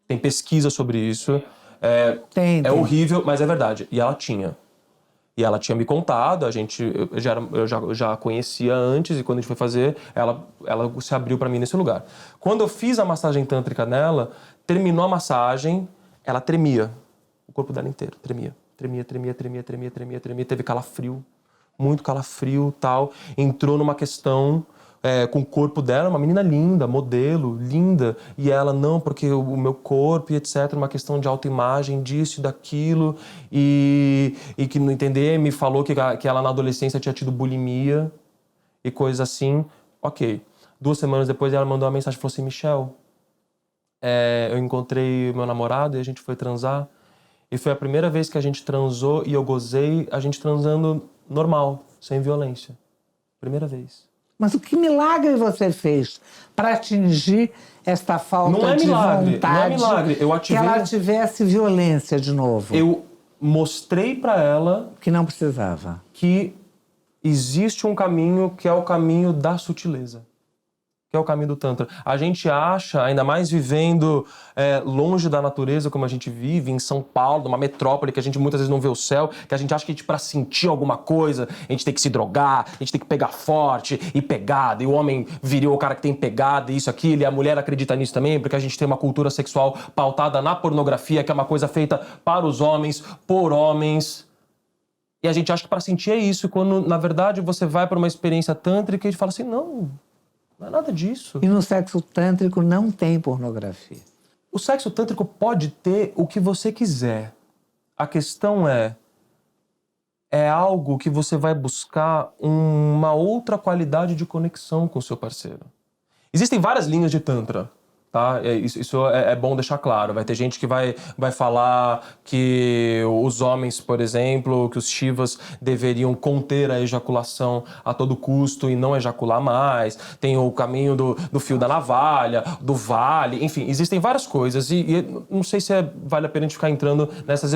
Tem pesquisa sobre isso. É horrível, mas é verdade. E ela tinha. E ela tinha me contado, eu já conhecia antes, e quando a gente foi fazer, ela se abriu pra mim nesse lugar. Quando eu fiz a massagem tântrica nela, terminou a massagem, ela tremia. O corpo dela inteiro tremia. Tremia, teve calafrio. Muito calafrio e tal, entrou numa questão com o corpo dela, uma menina linda, modelo, linda, e ela, não, porque o meu corpo e etc, uma questão de autoimagem, disso e daquilo, e que não entender, me falou que ela na adolescência tinha tido bulimia e coisas assim, ok. 2 semanas depois ela mandou uma mensagem e falou assim, Michel, eu encontrei meu namorado e a gente foi transar, e foi a primeira vez que a gente transou e eu gozei, a gente transando normal, sem violência. Primeira vez. Mas o que milagre você fez para atingir esta falta de vontade? Não é milagre. Que ela tivesse violência de novo. Eu mostrei para ela... Que não precisava. Que existe um caminho que é o caminho da sutileza. Que é o caminho do Tantra. A gente acha, ainda mais vivendo longe da natureza como a gente vive, em São Paulo, numa metrópole que a gente muitas vezes não vê o céu, que a gente acha que para sentir alguma coisa, a gente tem que se drogar, a gente tem que pegar forte e pegada, e o homem virou o cara que tem pegada, isso, aquilo, e a mulher acredita nisso também, porque a gente tem uma cultura sexual pautada na pornografia, que é uma coisa feita para os homens, por homens. E a gente acha que para sentir é isso, quando na verdade você vai para uma experiência tântrica e fala assim, não é nada disso. E no sexo tântrico não tem pornografia. O sexo tântrico pode ter o que você quiser. A questão é algo que você vai buscar uma outra qualidade de conexão com o seu parceiro. Existem várias linhas de tantra. Tá? Isso é bom deixar claro. Vai ter gente que vai falar que os homens, por exemplo, que os Shivas deveriam conter a ejaculação a todo custo e não ejacular mais. Tem o caminho do fio da navalha, do vale, enfim, existem várias coisas e não sei se vale a pena a gente ficar entrando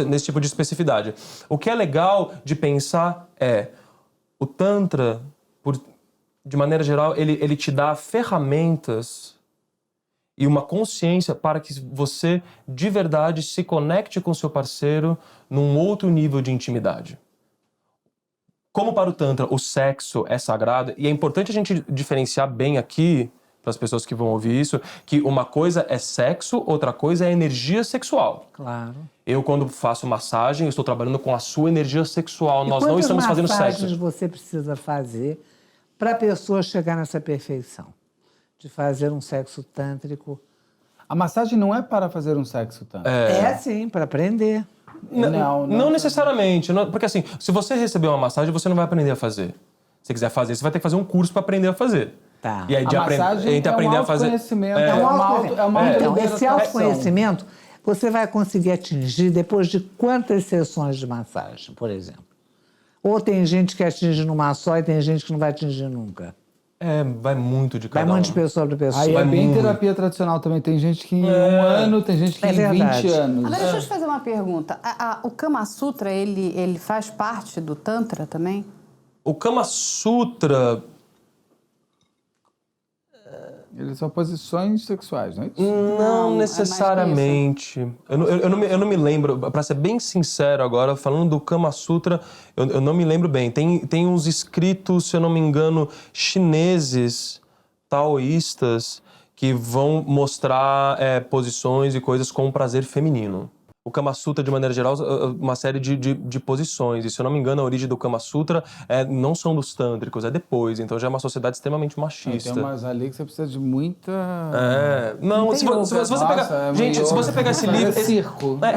nesse tipo de especificidade. O que é legal de pensar o Tantra, de maneira geral, ele te dá ferramentas e uma consciência para que você, de verdade, se conecte com seu parceiro num outro nível de intimidade. Como para o Tantra, o sexo é sagrado, e é importante a gente diferenciar bem aqui, para as pessoas que vão ouvir isso, que uma coisa é sexo, outra coisa é energia sexual. Claro. Eu, quando faço massagem, eu estou trabalhando com a sua energia sexual. Nós não estamos fazendo sexo. Quantas massagens você precisa fazer para a pessoa chegar nessa perfeição? De fazer um sexo tântrico. A massagem não é para fazer um sexo tântrico. É sim, para aprender. Não necessariamente. Porque assim, se você receber uma massagem, você não vai aprender a fazer. Se quiser fazer, você vai ter que fazer um curso para aprender a fazer. Tá. E aí de massagem é um autoconhecimento. Então, esse autoconhecimento você vai conseguir atingir depois de quantas sessões de massagem, por exemplo? Ou tem gente que atinge numa só e tem gente que não vai atingir nunca? Vai muito de cada Vai muito de pessoa para pessoa. Aí é bem terapia tradicional também. Tem gente que em 1 ano, tem gente que em 20 anos. Agora, deixa eu te fazer uma pergunta. O Kama Sutra, ele faz parte do Tantra também? O Kama Sutra... Eles são posições sexuais, não é isso? Não necessariamente. Eu não me lembro, para ser bem sincero agora, falando do Kama Sutra, eu não me lembro bem. Tem uns escritos, se eu não me engano, chineses, taoístas, que vão mostrar posições e coisas com prazer feminino. O Kama Sutra, de maneira geral, uma série de posições. E, se eu não me engano, a origem do Kama Sutra não são dos tântricos, é depois. Então já é uma sociedade extremamente machista. Tem umas ali que você precisa de muita... Não, se você pegar... Gente, se você pegar esse livro...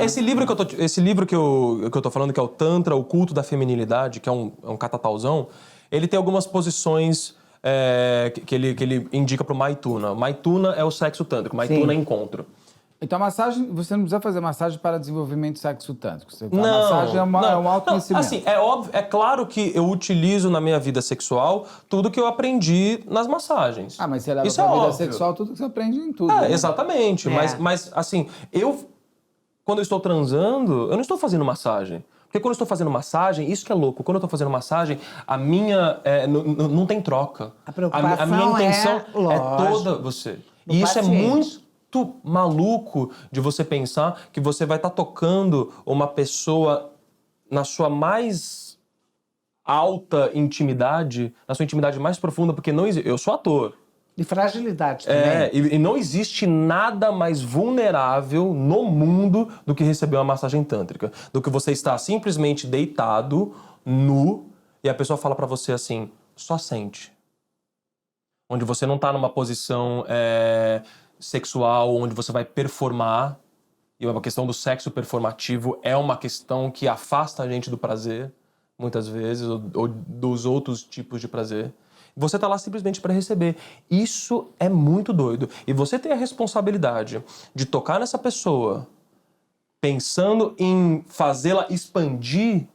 Esse livro que eu tô falando, que é o Tantra, o culto da feminilidade, que é um catatauzão, ele tem algumas posições que ele indica pro Maituna. Maituna é o sexo tântrico, Maituna é encontro. Então, a massagem, você não precisa fazer massagem para desenvolvimento sexo tântrico. A massagem é um autoconhecimento. Assim, é óbvio, é claro que eu utilizo na minha vida sexual tudo que eu aprendi nas massagens. Mas você leva Isso pra vida óbvio. sexual tudo que você aprende em tudo. Né? Exatamente. Mas, assim, quando eu estou transando, eu não estou fazendo massagem. Porque quando eu estou fazendo massagem, isso que é louco, quando eu estou fazendo massagem, a minha... não tem troca. A preocupação a minha intenção é toda você. E isso é muito maluco de você pensar que você vai estar tocando uma pessoa na sua mais alta intimidade, na sua intimidade mais profunda, porque não existe... Eu sou ator. E fragilidade também. E não existe nada mais vulnerável no mundo do que receber uma massagem tântrica. Do que você estar simplesmente deitado, nu, e a pessoa fala pra você assim, só sente. Onde você não tá numa posição sexual, onde você vai performar. E a questão do sexo performativo é uma questão que afasta a gente do prazer, muitas vezes, ou dos outros tipos de prazer. Você tá lá simplesmente para receber. Isso é muito doido. E você tem a responsabilidade de tocar nessa pessoa pensando em fazê-la expandir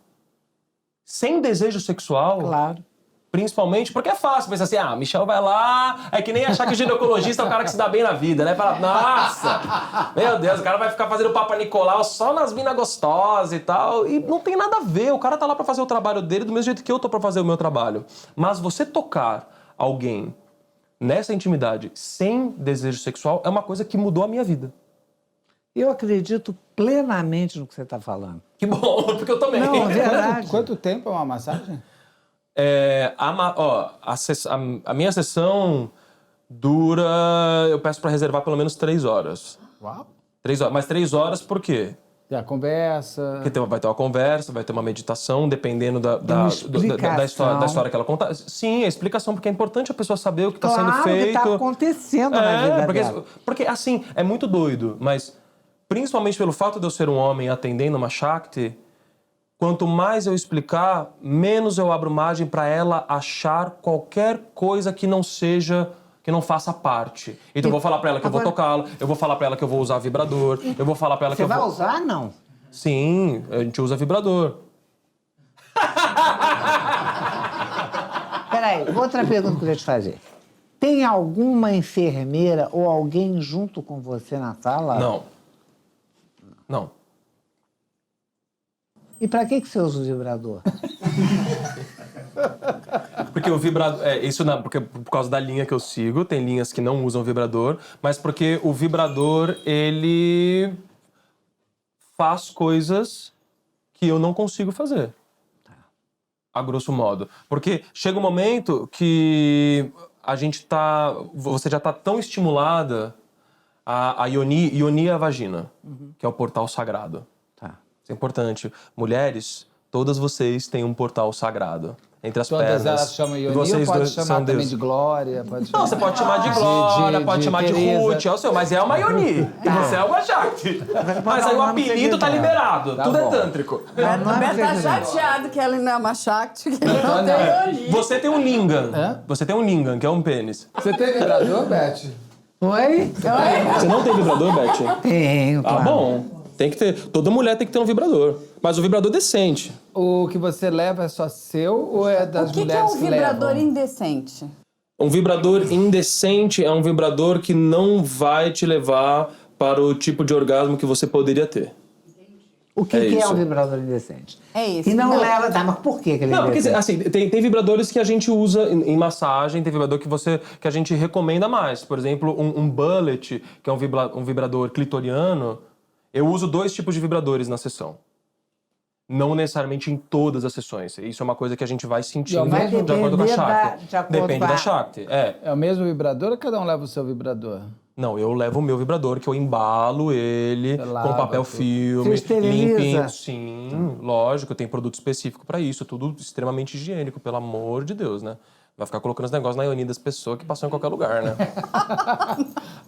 sem desejo sexual. Claro. Principalmente porque é fácil pensar assim, Michel vai lá, é que nem achar que o ginecologista é o cara que se dá bem na vida, né? Fala, nossa, meu Deus, o cara vai ficar fazendo Papa Nicolau só nas minas gostosas e tal. E não tem nada a ver, o cara tá lá pra fazer o trabalho dele do mesmo jeito que eu tô pra fazer o meu trabalho. Mas você tocar alguém nessa intimidade sem desejo sexual é uma coisa que mudou a minha vida. Eu acredito plenamente no que você tá falando. Que bom, porque eu também. Não, é verdade. Quanto tempo é uma massagem? A minha sessão dura... Eu peço para reservar pelo menos 3 horas. Uau! 3 horas. Mas 3 horas por quê? a conversa. Vai ter uma conversa, vai ter uma meditação, dependendo da história que ela conta. Sim, a explicação, porque é importante a pessoa saber o que está sendo feito. Claro, o que está acontecendo na vida dela. Porque, assim, é muito doido, mas principalmente pelo fato de eu ser um homem atendendo uma Shakti, quanto mais eu explicar, menos eu abro margem para ela achar qualquer coisa que não faça parte. Então eu vou falar para ela que eu vou tocá-la, eu vou falar para ela que eu vou usar vibrador, eu vou falar para ela que eu vou... Você vai usar, não? Sim, a gente usa vibrador. Peraí, outra pergunta que eu queria te fazer. Tem alguma enfermeira ou alguém junto com você na sala? Não. E pra que você usa o vibrador? Porque o vibrador... porque por causa da linha que eu sigo, tem linhas que não usam vibrador, mas porque o vibrador, ele faz coisas que eu não consigo fazer. A grosso modo. Porque chega um momento que você já tá tão estimulada a Yoni é a vagina, que é o portal sagrado. Isso é importante. Mulheres, todas vocês têm um portal sagrado entre as pernas. Todas elas chamam Yoni, ou pode chamar também de Glória? Não, você pode chamar de Glória, pode chamar de Ruth, é o seu, mas é uma Yoni. E você é uma Shakti. Mas aí o apelido tá liberado, tudo é tântrico. O Beto tá chateado que ela não é uma Shakti, que ele não tem Yoni. Você tem um lingam. Você tem um lingam, que é um pênis. Você tem vibrador, Beth? Oi? Você não tem vibrador, Beth? Tenho, claro. Ah, bom. Tem que ter. Toda mulher tem que ter um vibrador. Mas um vibrador decente. O que você leva é só seu ou é das mulheres que levam? O que é um vibrador indecente? Um vibrador indecente é um vibrador que não vai te levar para o tipo de orgasmo que você poderia ter. O que é um vibrador indecente? É isso. E não leva... Tá, mas por que ele é indecente? Porque assim, tem vibradores que a gente usa em massagem, tem vibrador que a gente recomenda mais. Por exemplo, um bullet, que é um vibrador clitoriano. Eu uso 2 tipos de vibradores na sessão. Não necessariamente em todas as sessões. Isso é uma coisa que a gente vai sentindo de acordo com a Shakti. Depende da Shakti. É o mesmo vibrador ou cada um leva o seu vibrador? Não, eu levo o meu vibrador, que eu embalo ele com papel filme, limpinho. Sim, lógico, tem produto específico pra isso. Tudo extremamente higiênico, pelo amor de Deus, né? Vai ficar colocando os negócios na Yoni das pessoas que passam em qualquer lugar, né?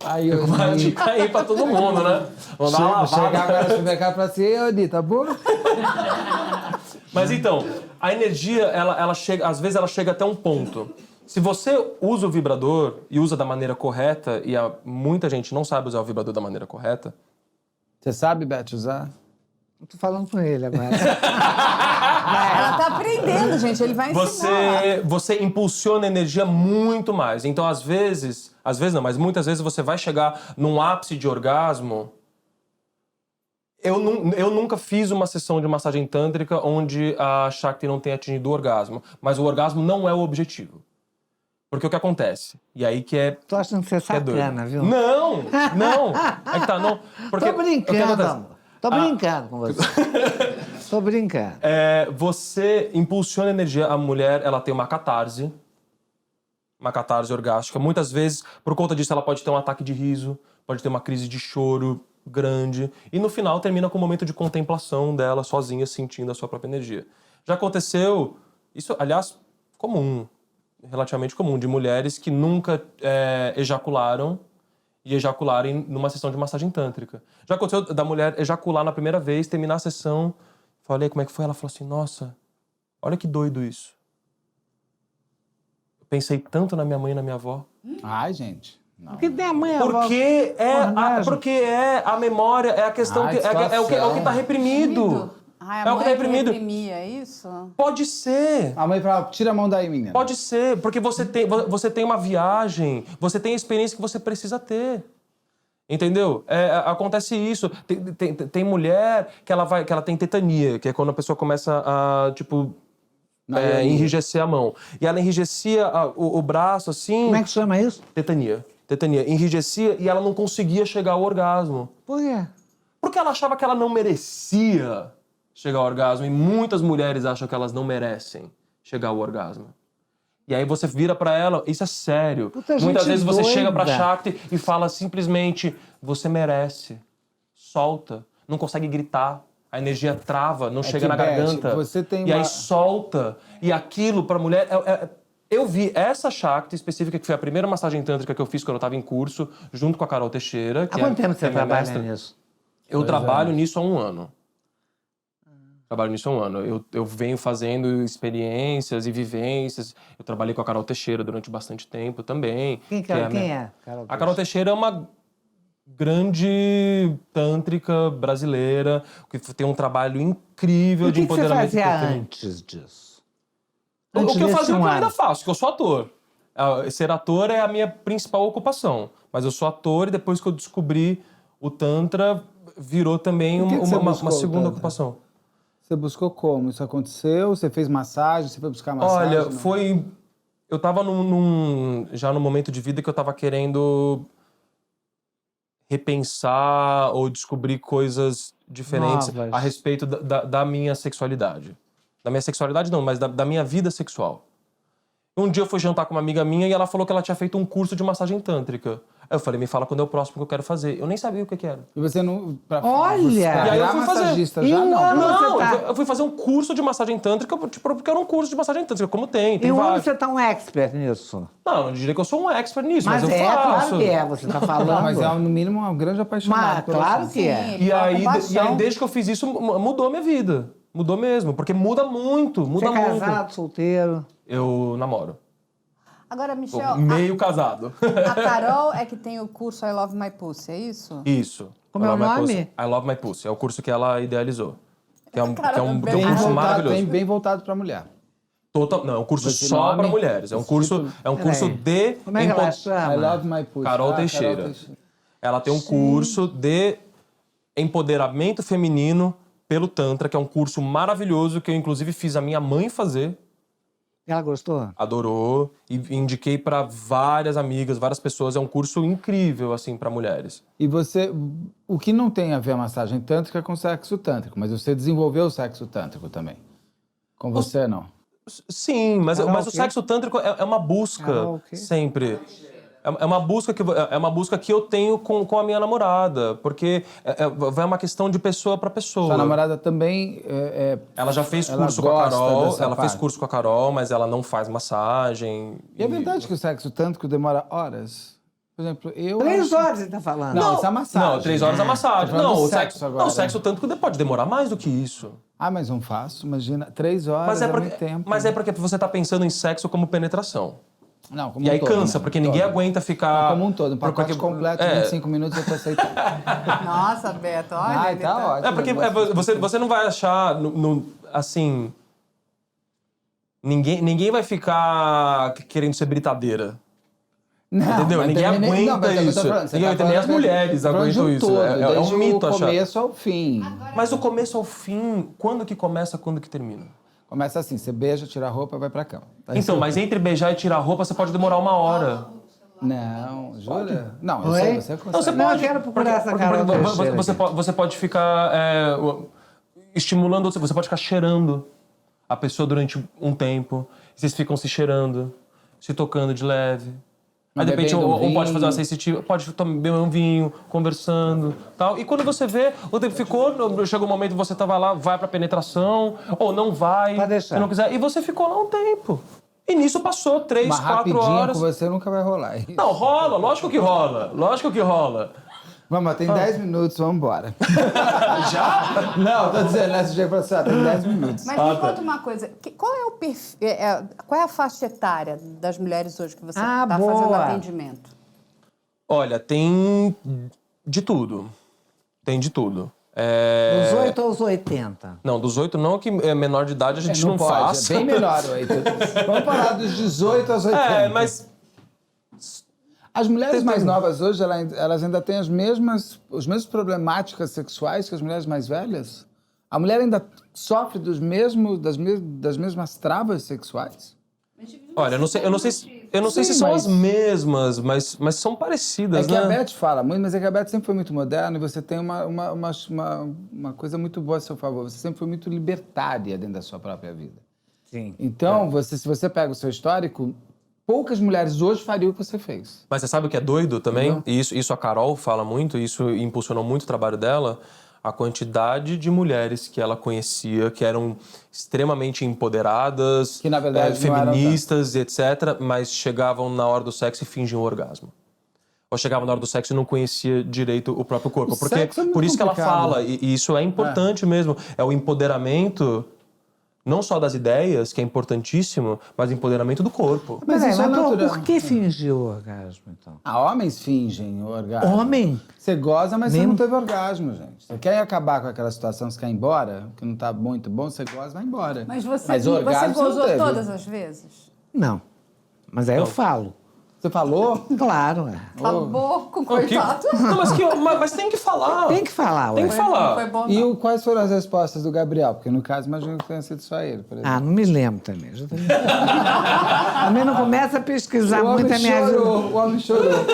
Aí eu uma dica aí pra todo mundo, né? Vamos dar uma lavada. Chegar agora no supermercado pra si, Yoni, tá bom? Mas então, a energia, ela chega, às vezes ela chega até um ponto. Se você usa o vibrador e usa da maneira correta, e muita gente não sabe usar o vibrador da maneira correta... Você sabe, Beth, usar? Eu tô falando com ele agora. Ela tá aprendendo, gente. Ele vai ensinar. Você impulsiona a energia muito mais. Então, às vezes não, mas muitas vezes você vai chegar num ápice de orgasmo. Eu nunca fiz uma sessão de massagem tântrica onde a Shakti não tenha atingido o orgasmo. Mas o orgasmo não é o objetivo. Porque o que acontece? E aí que é... Tô achando que você é sacana, viu? Não! Aí que tá, não. Porque, tô brincando, amor. Tô brincando com você. Tô brincando. Você impulsiona a energia. A mulher, ela tem uma catarse orgástica. Muitas vezes, por conta disso, ela pode ter um ataque de riso, pode ter uma crise de choro grande. E no final, termina com um momento de contemplação dela, sozinha, sentindo a sua própria energia. Já aconteceu, isso, aliás, relativamente comum, de mulheres que nunca ejacularam e ejacularem numa sessão de massagem tântrica. Já aconteceu da mulher ejacular na primeira vez, terminar a sessão, falei, como é que foi? Ela falou assim, nossa, olha que doido isso. Eu pensei tanto na minha mãe e na minha avó. Ai, gente. Não. Porque tem a mãe e a avó. Porque a memória, é a questão que é o que tá reprimido. A mãe reprimia isso? Pode ser. A mãe fala, tira a mão daí, menina. Pode ser, porque você tem uma viagem, você tem a experiência que você precisa ter. Entendeu? Acontece isso. Tem mulher que ela tem tetania, que é quando a pessoa começa a, enrijecer a mão. E ela enrijecia o braço, assim... Como é que chama isso? Tetania. Enrijecia e ela não conseguia chegar ao orgasmo. Por quê? Porque ela achava que ela não merecia chegar ao orgasmo. E muitas mulheres acham que elas não merecem chegar ao orgasmo. E aí você vira pra ela, isso é sério. Muitas vezes você chega pra Shakti e fala simplesmente, você merece, solta. não consegue gritar. A energia trava, não chega na Beth, garganta. você tem e aí solta. E aquilo, pra mulher... Eu vi essa Shakti específica, que foi a primeira massagem tântrica que eu fiz quando eu estava em curso, junto com a Carol Teixeira. Há quanto tempo você trabalha nisso? Eu trabalho nisso há 1 ano. Trabalho nisso há 1 ano. Eu venho fazendo experiências e vivências. Eu trabalhei com a Carol Teixeira durante bastante tempo também. Quem é? A Carol Teixeira é uma grande tântrica brasileira, que tem um trabalho incrível de empoderamento. O que você fazia antes disso? O que eu fazia, o que eu ainda faço, que eu sou ator. Ser ator é a minha principal ocupação. Mas eu sou ator e depois que eu descobri o Tantra, virou também uma segunda ocupação. Você buscou como? Isso aconteceu? Você fez massagem? Você foi buscar massagem? Olha, foi... Eu tava já num momento de vida que eu tava querendo repensar ou descobrir coisas diferentes a respeito da minha sexualidade. Da minha sexualidade não, mas da minha vida sexual. Um dia eu fui jantar com uma amiga minha e ela falou que ela tinha feito um curso de massagem tântrica. Aí eu falei, me fala quando é o próximo que eu quero fazer. Eu nem sabia o que era. E você não... Olha! E aí eu fui massagista já? Não, eu fui fazer um curso de massagem tântrica, porque era um curso de massagem tântrica, como tem E vários. você tá um expert nisso? Não, não diria que eu sou um expert nisso, mas eu faço. Claro que é, você tá falando. Mas é, no mínimo, um grande apaixonado. Claro que é. E aí, desde que eu fiz isso, mudou a minha vida. Mudou mesmo, porque muda muito, muda muito. Você é casado, solteiro? Eu namoro. Agora, Michel... Meio casado. A Carol é que tem o curso I Love My Pussy, é isso? Isso. Como é o nome? I Love My Pussy. É o curso que ela idealizou. Que é um Bem curso voltado, maravilhoso. bem voltado pra mulher. Não, é um curso só para mulheres. É um curso de... Como é que ela chama? I Love My Pussy. Carol Teixeira. Ela tem um curso de empoderamento feminino pelo Tantra, que é um curso maravilhoso que eu, inclusive, fiz a minha mãe fazer. Ela gostou? Adorou. E indiquei para várias amigas, várias pessoas. É um curso incrível, assim, para mulheres. E você... O que não tem a ver a massagem tântrica com sexo tântrico, mas você desenvolveu o sexo tântrico também. Com você, não? Sim, mas o sexo tântrico é uma busca sempre. É uma busca que eu tenho com a minha namorada, porque vai uma questão de pessoa para pessoa. Sua namorada também ela já fez curso com a Carol, ela fez curso com a Carol, mas ela não faz massagem. E é verdade que o sexo tântrico demora horas? Por exemplo, 3 horas você tá falando. Não, isso é a massagem. Não, 3 horas a massagem. Não, o sexo tântrico pode demorar mais do que isso. Ah, mas não faço, imagina. 3 horas Mas é muito tempo. Mas é porque você tá pensando em sexo como penetração. Não, como e aí todo, cansa, né? porque ninguém aguenta ficar... Não, como um todo, um pacote completo de 25 minutos eu tô aceitando. Nossa, Beto, olha. Ai, tá ótimo. É porque você não vai achar, assim... Ninguém vai ficar querendo ser britadeira. Não, entendeu? Ninguém aguenta isso. Nem as mulheres aguentam isso. Todo, é um mito achar. Do começo ao fim. Mas do começo ao fim, quando que começa, quando que termina? Começa assim, você beija, tira a roupa e vai pra cama. Então, mas entre beijar e tirar a roupa, você pode demorar 1 hora. Não, jura? Não, eu sei, você consegue. Não, você pode. Eu quero procurar essa Carol Você pode ficar estimulando, você pode ficar cheirando a pessoa durante um tempo. Vocês ficam se cheirando, se tocando de leve. Aí, de repente, ou pode fazer uma sensitiva, pode beber um vinho, conversando, tal. E quando você vê, o tempo ficou, chega um momento que você tava lá, vai pra penetração, ou não vai, se não quiser, e você ficou lá um tempo. E nisso passou 3, 4 horas. Com você nunca vai rolar isso. Não, rola, lógico que rola, lógico que rola. Vamos, tem 10 minutos, vamos embora. Já? Não, tô dizendo, nesse dia pra você, tem 10 minutos. Mas me conta uma coisa, qual é o perfil, qual é a faixa etária das mulheres hoje que você está fazendo atendimento? Olha, tem de tudo. Tem de tudo. Dos 8 aos 80? Não, dos 8 não, que é menor de idade a gente não pode, faz. É bem menor, 8. Vamos falar dos 18 aos 80. Mas... As mulheres mais novas hoje, elas ainda têm as mesmas problemáticas sexuais que as mulheres mais velhas? A mulher ainda sofre das mesmas travas sexuais? Olha, eu não sei se são as mesmas, mas são parecidas, né? É que a Beth fala muito, mas é que a Beth sempre foi muito moderna e você tem uma coisa muito boa a seu favor. Você sempre foi muito libertária dentro da sua própria vida. Sim. Então, se você pega o seu histórico... Poucas mulheres hoje fariam o que você fez. Mas você sabe o que é doido também? E isso a Carol fala muito, isso impulsionou muito o trabalho dela. a quantidade de mulheres que ela conhecia que eram extremamente empoderadas, que, na verdade, feministas, etc., mas chegavam na hora do sexo e fingiam orgasmo. Ou chegavam na hora do sexo e não conhecia direito o próprio corpo. Porque por isso que ela fala, e isso é importante mesmo, é o empoderamento não só das ideias, que é importantíssimo, mas o empoderamento do corpo. Mas por que fingir o orgasmo, então? Homens fingem o orgasmo. Homem? Você goza, mas você não teve orgasmo, gente. Você quer acabar com aquela situação, você quer ir embora, que não tá muito bom, você goza, vai embora. Mas você gozou todas as vezes? Não. Mas aí eu falo. Você falou? Claro. Acabou com coitado. Mas tem que falar. Tem que falar, Tem que falar. Foi bom, E quais foram as respostas do Gabriel? Porque no caso, imagino que tenha sido só ele, por exemplo. Não me lembro também. Também não começa a pesquisar muito a minha vida. O homem chorou.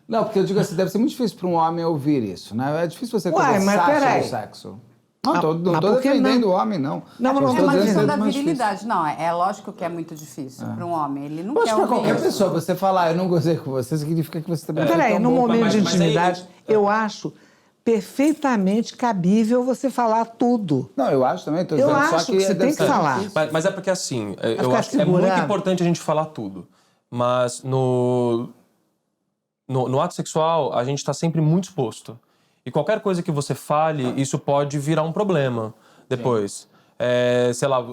Não, porque eu digo assim, deve ser muito difícil para um homem ouvir isso, né? É difícil você conversar sobre o sexo. Não tô defendendo o homem, não. Não, mas é uma questão da virilidade. Não, é lógico que é muito difícil para um homem. Ele não quer ouvir qualquer pessoa, você falar, eu não gozei com você, significa que você também... Peraí, num momento de intimidade, eu acho perfeitamente cabível você falar tudo. Não, eu acho também. Eu acho que você tem que falar. Mas é porque assim, eu acho que é muito importante a gente falar tudo. Mas no ato sexual, a gente está sempre muito exposto. E qualquer coisa que você fale, isso pode virar um problema depois. Sei lá,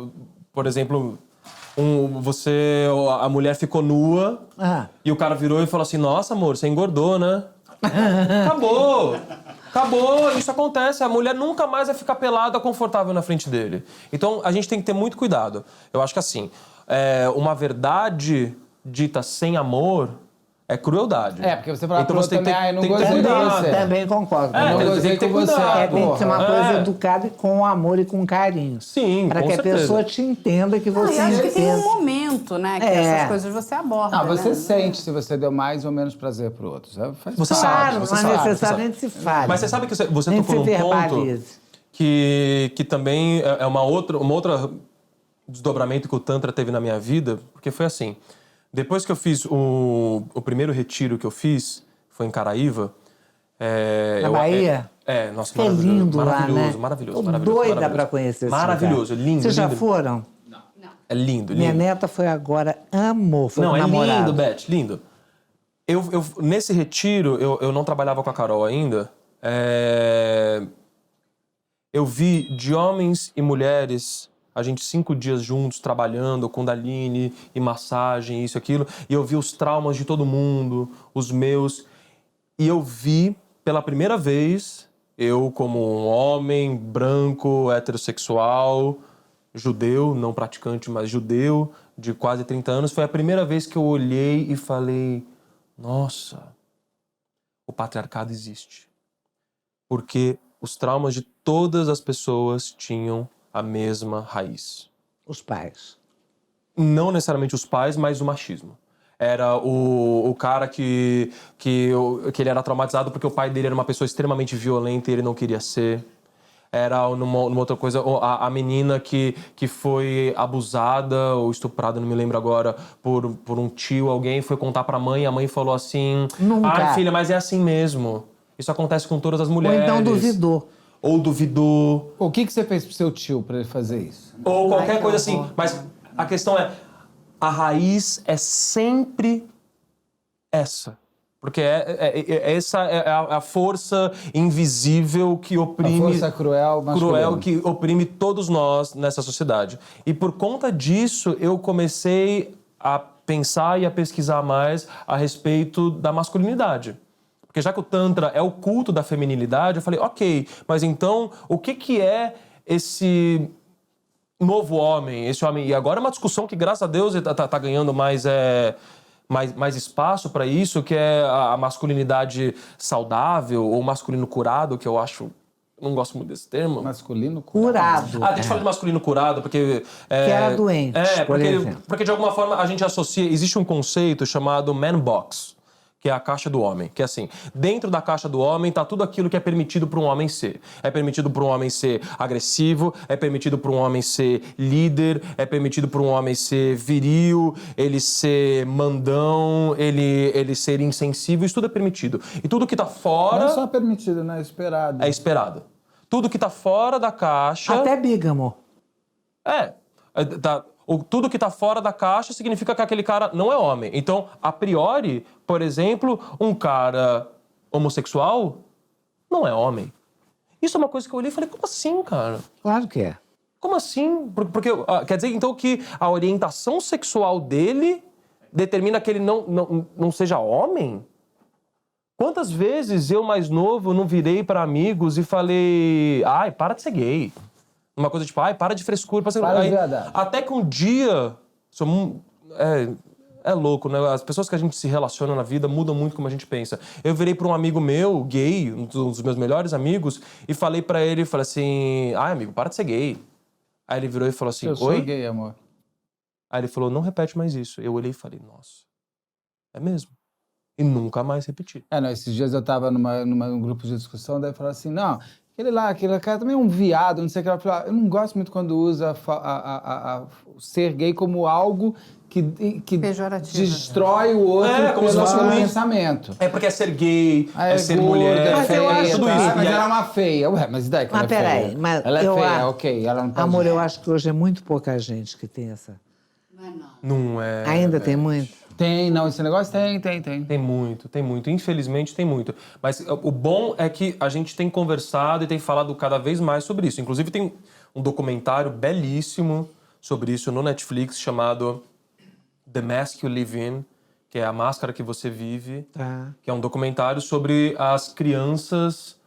por exemplo, a mulher ficou nua e o cara virou e falou assim, nossa, amor, você engordou, né? Acabou, isso acontece. A mulher nunca mais vai ficar pelada, confortável na frente dele. Então, a gente tem que ter muito cuidado. Eu acho que assim, uma verdade dita sem amor é crueldade. Porque você fala, então você tem que não gostei de você. Também concordo. Não gostei com você. Tem que ser uma coisa educada e com amor e com carinho. Sim, para que a pessoa te entenda que você entende. Eu acho que tem um momento, né, que essas coisas você aborda. Não, você sente se você deu mais ou menos prazer pro outro. Você sabe, não é necessariamente se fale. Mas você sabe que você tocou num ponto que também é uma outra desdobramento que o Tantra teve na minha vida, porque foi assim... Depois que eu fiz o primeiro retiro que eu fiz, foi em Caraíva. Na Bahia? Nossa, que maravilhoso. Lindo maravilhoso, lá, né? maravilhoso. Doida pra conhecer esse maravilhoso, lugar. lindo. Vocês já lindo. foram? Não. É lindo, lindo. Minha neta foi agora, amou, foi com é namorado. lindo, Beth, lindo. Nesse retiro, eu não trabalhava com a Carol ainda. Eu vi de homens e mulheres... A gente 5 dias juntos, trabalhando, Kundalini e massagem, isso e aquilo. E eu vi os traumas de todo mundo, os meus. E eu vi, pela primeira vez, eu como um homem branco, heterossexual, judeu, não praticante, mas judeu, de quase 30 anos, foi a primeira vez que eu olhei e falei, nossa, o patriarcado existe. Porque os traumas de todas as pessoas tinham a mesma raiz. Os pais. Não necessariamente os pais, mas o machismo. Era o cara que ele era traumatizado porque o pai dele era uma pessoa extremamente violenta e ele não queria ser. Era numa outra coisa, a menina que foi abusada ou estuprada, não me lembro agora, por um tio, alguém foi contar pra mãe e a mãe falou assim... Nunca. Ai, filha, mas é assim mesmo. Isso acontece com todas as mulheres. Ou então duvidou. Ou duvidou. O que você fez pro seu tio pra ele fazer isso? Ou qualquer coisa assim. Mas a questão é, a raiz é sempre essa. Porque essa é a força invisível que oprime... A força cruel que oprime todos nós nessa sociedade. E por conta disso, eu comecei a pensar e a pesquisar mais a respeito da masculinidade. Porque já que o Tantra é o culto da feminilidade, eu falei, ok, mas então o que é esse novo homem, esse homem? E agora é uma discussão que, graças a Deus, tá ganhando mais espaço para isso, que é a masculinidade saudável ou masculino curado, que eu acho... Não gosto muito desse termo. Masculino curado. A gente fala de masculino curado porque... que era doente, por exemplo. Porque de alguma forma a gente associa... Existe um conceito chamado man box, que é a caixa do homem. Que é assim, dentro da caixa do homem tá tudo aquilo que é permitido para um homem ser. É permitido para um homem ser agressivo, é permitido para um homem ser líder, é permitido para um homem ser viril, ele ser mandão, ele ser insensível, isso tudo é permitido. E tudo que tá fora... Não é só permitido, né? É esperado. É esperado. Tudo que tá fora da caixa... Até bígamo. Tudo que tá fora da caixa significa que aquele cara não é homem. Então, a priori, por exemplo, um cara homossexual não é homem. Isso é uma coisa que eu olhei e falei, como assim, cara? Claro que é. Como assim? Porque quer dizer, então, que a orientação sexual dele determina que ele não seja homem? Quantas vezes eu, mais novo, não virei para amigos e falei, ai, para de ser gay. Uma coisa tipo, ai, para de frescura. Até que um dia... É louco, né? As pessoas que a gente se relaciona na vida mudam muito como a gente pensa. Eu virei para um amigo meu, gay, um dos meus melhores amigos, e falei para ele, falei assim, ai, amigo, para de ser gay. Aí ele virou e falou assim, eu oi? sou gay, amor. Aí ele falou, não repete mais isso. Eu olhei e falei, nossa, é mesmo? E nunca mais repeti. Esses dias eu tava num grupo de discussão, daí falou assim, não... Aquele cara também é um viado, não sei o que. Eu não gosto muito quando usa ser gay como algo que destrói o outro pelo pensamento. É porque é ser gay, é ser mulher, mas eu acho tudo isso. Mas ela é uma feia. Ué, mas daí que ela é feia? Peraí, mas ela é feia, ok. Ela não pode... Amor, eu acho que hoje é muito pouca gente que tem essa... Não é... Ainda tem muito? Tem, não, esse negócio tem. Tem muito. Infelizmente tem muito. Mas o bom é que a gente tem conversado e tem falado cada vez mais sobre isso. Inclusive tem um documentário belíssimo sobre isso no Netflix chamado The Mask You Live In, que é a máscara que você vive, que é um documentário sobre as crianças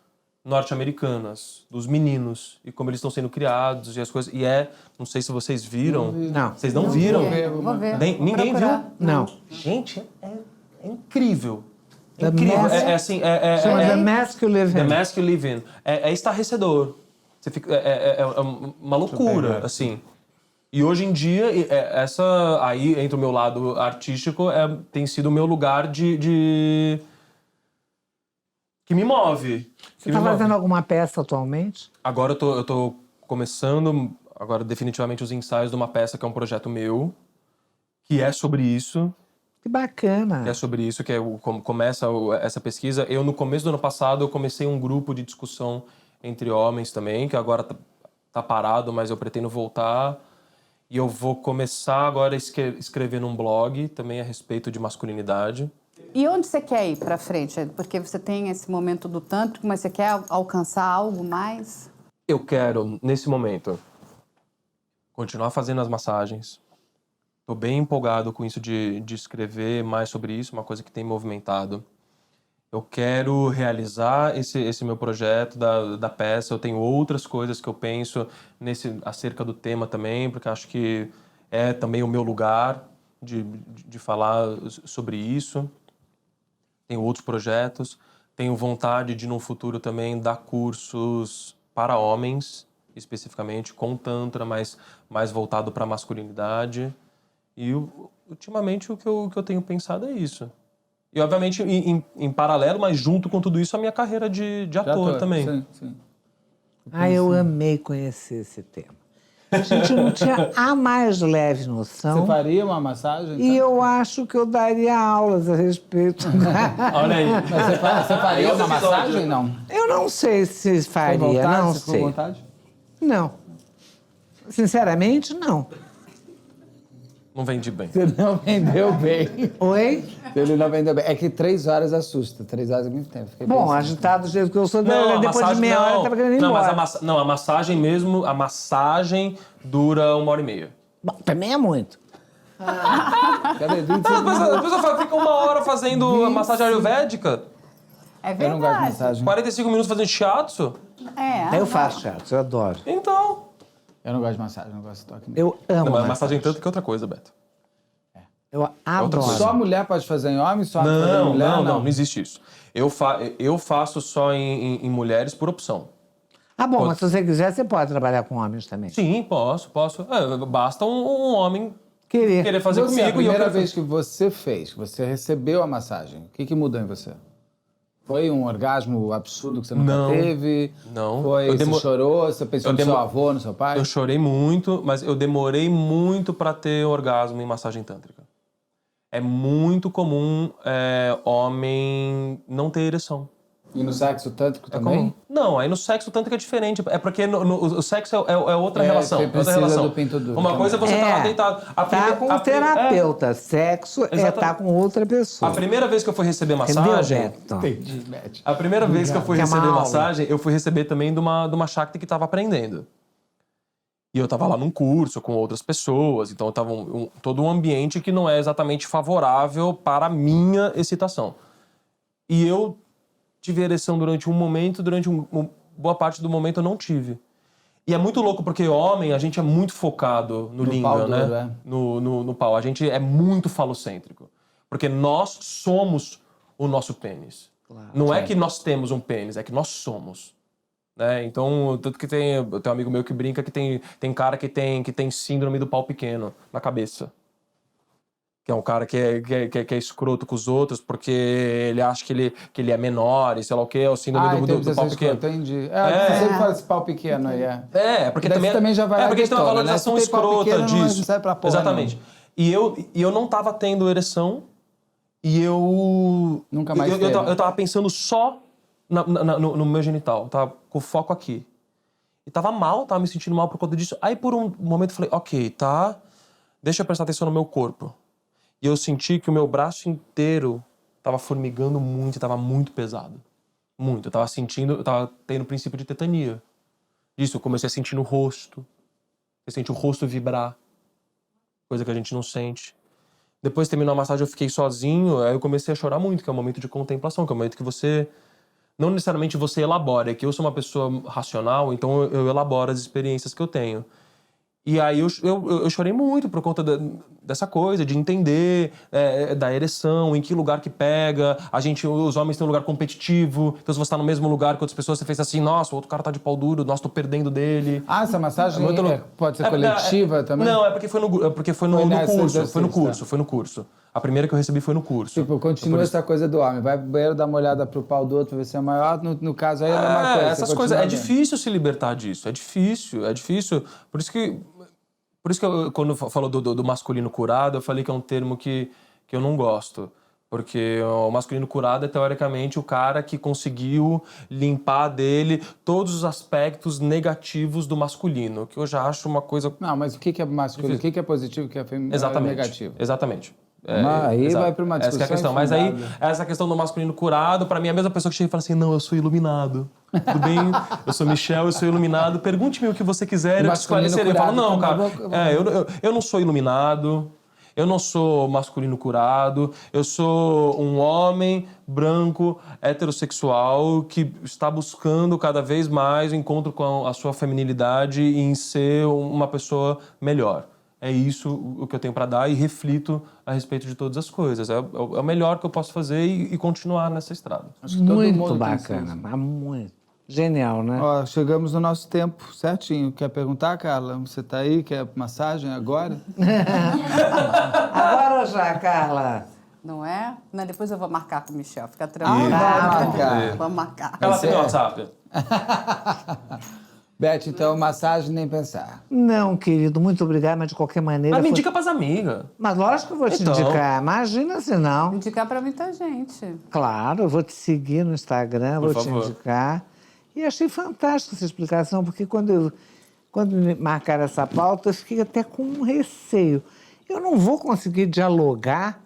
norte-americanas, dos meninos, e como eles estão sendo criados e as coisas. E não sei se vocês viram. Não. Vocês não viram? Vou ver. Ninguém viu? Não. Gente, é incrível. É The incrível. Mask- Chama The Mask You Live In. The Mask You Live In. É estarrecedor. Você fica, é uma loucura, assim. E hoje em dia, aí, entre o meu lado artístico, tem sido o meu lugar de que me move. Você está fazendo alguma peça atualmente? Agora eu tô começando, definitivamente, os ensaios de uma peça que é um projeto meu, que é sobre isso. Que bacana. Que é sobre isso, que começa essa pesquisa. No começo do ano passado, eu comecei um grupo de discussão entre homens também, que agora tá parado, mas eu pretendo voltar. E eu vou começar agora a escrever num blog também a respeito de masculinidade. E onde você quer ir para frente? Porque você tem esse momento do tântrico, mas você quer alcançar algo mais? Eu quero, nesse momento, continuar fazendo as massagens. Estou bem empolgado com isso de escrever mais sobre isso, uma coisa que tem movimentado. Eu quero realizar esse meu projeto da peça. Eu tenho outras coisas que eu penso acerca do tema também, porque acho que é também o meu lugar de falar sobre isso. Tenho outros projetos. Tenho vontade de, no futuro, também dar cursos para homens, especificamente, com Tantra, mas mais voltado para a masculinidade. E, ultimamente, o que eu tenho pensado é isso. E, obviamente, em paralelo, mas junto com tudo isso, a minha carreira de ator também. Sim. Eu amei conhecer esse tema. A gente não tinha a mais leve noção. Você faria uma massagem? E eu acho que eu daria aulas a respeito. Olha aí. Mas você faria uma massagem, não? Eu não sei se faria, vontade? não Você sei. com vontade? Não. Sinceramente, não. Não vendi bem. Você não vendeu bem. Oi? Ele não vendeu bem. É que 3 horas assusta. 3 horas é muito tempo. Bom, agitado do jeito que eu sou, depois de meia hora eu tava querendo ir embora. Mas a massagem mesmo, a massagem dura 1h30. Bom, também é muito. Cadê? A pessoa fica 1 hora fazendo a massagem ayurvédica. É verdade. Eu não gosto de massagem. 45 minutos fazendo shiatsu. Eu faço teatro, eu adoro. Então. Eu não gosto de massagem, não gosto de toque. Eu amo Não, mas massagem tanto que é outra coisa, Beto. Eu adoro. Só mulher pode fazer em homem? Só fazer em mulher? Não existe isso. Eu faço só em mulheres por opção. Bom, mas se você quiser, você pode trabalhar com homens também. Sim, posso. Basta um homem querer fazer comigo. A primeira vez que você fez, que você recebeu a massagem, o que mudou em você? Foi um orgasmo absurdo que você nunca teve? Não. Você chorou? Você pensou no seu avô, no seu pai? Eu chorei muito, mas eu demorei muito pra ter orgasmo em massagem tântrica. É muito comum homem não ter ereção. E no sexo tântrico também? Comum. Não, aí no sexo tântrico é diferente. É porque o sexo é outra relação. Você precisa outra relação. do pinto duro Uma coisa é você estar lá deitado. Tá com o terapeuta. Sexo tá com outra pessoa. A primeira vez que eu fui receber massagem... Entendi, Beth. A primeira vez que eu fui receber massagem, eu fui receber também de uma Shakti que estava aprendendo. E eu tava lá num curso com outras pessoas, então eu tava todo um ambiente que não é exatamente favorável para a minha excitação. E eu tive ereção durante um momento, boa parte do momento eu não tive. E é muito louco porque homem, a gente é muito focado no língua, né? No pau. A gente é muito falocêntrico. Porque nós somos o nosso pênis. Claro, não é que nós temos um pênis, é que nós somos. Né? Então, tanto que eu tenho um amigo meu que brinca que tem cara que tem síndrome do pau pequeno na cabeça. Que é um cara que é escroto com os outros porque ele acha que ele é menor e sei lá o que, é o síndrome do pau pequeno. Entendi. Você sempre fala esse pau pequeno aí, porque também já vai porque tem uma valorização escrota disso. Não sai pra porra, exatamente. Não. E eu não tava tendo ereção e eu... Nunca mais eu tava pensando só no meu genital. Tava com foco aqui. E tava mal, tava me sentindo mal por conta disso. Aí por um momento eu falei, ok, tá, deixa eu prestar atenção no meu corpo. E eu senti que o meu braço inteiro tava formigando muito, tava muito pesado. Muito. Eu tava tendo princípio de tetania. Isso, eu comecei a sentir no rosto. Você sente o rosto vibrar. Coisa que a gente não sente. Depois terminou a massagem, eu fiquei sozinho, aí eu comecei a chorar muito, que é um momento de contemplação, que é um momento que você... Não necessariamente você elabora, é que eu sou uma pessoa racional, então eu elaboro as experiências que eu tenho. E aí eu chorei muito por conta dessa coisa, de entender da ereção, em que lugar que pega. Os homens têm um lugar competitivo, então se você tá no mesmo lugar que outras pessoas, você fez assim, nossa, o outro cara tá de pau duro, nossa, tô perdendo dele. Ah, essa massagem pode ser coletiva também? Não, porque foi no curso. A primeira que eu recebi foi no curso. Tipo, continua essa coisa do homem. Vai pro banheiro, dá uma olhada pro pau do outro, ver se é maior. No caso aí é a mesma coisa. Essas coisas. É difícil se libertar disso. É difícil. Por isso que quando falou do masculino curado, eu falei que é um termo que eu não gosto. Porque o masculino curado é, teoricamente, o cara que conseguiu limpar dele todos os aspectos negativos do masculino. Que eu já acho uma coisa... Não, mas o que é masculino? O que é positivo, o que é negativo? Exatamente. Aí vai para uma discussão. Essa é a questão. Mas aí, essa questão do masculino curado, pra mim, é a mesma pessoa que chega e fala assim, não, eu sou iluminado. Tudo bem? Eu sou Michel, eu sou iluminado. Pergunte-me o que você quiser, eu te esclarecerei. Eu falo, não, cara, eu não sou iluminado, eu não sou masculino curado, eu sou um homem branco, heterossexual, que está buscando cada vez mais o encontro com a sua feminilidade e em ser uma pessoa melhor. É isso o que eu tenho para dar e reflito a respeito de todas as coisas. É o melhor que eu posso fazer e continuar nessa estrada. Acho que todo mundo bacana, muito. Genial, né? Ó, chegamos no nosso tempo certinho. Quer perguntar, Carla? Você tá aí? Quer massagem agora? Agora já, Carla. Não é? Não, depois eu vou marcar com o Michel. Fica tranquilo. Vamos marcar. Ela tem WhatsApp. Beth, então, massagem nem pensar. Não, querido, muito obrigada, mas de qualquer maneira... Mas me indica pras amigas. Mas lógico que eu vou te indicar, imagina se não. Indicar pra muita gente. Claro, eu vou te seguir no Instagram, vou te indicar. E achei fantástica essa explicação, porque quando me marcaram essa pauta, eu fiquei até com um receio. Eu não vou conseguir dialogar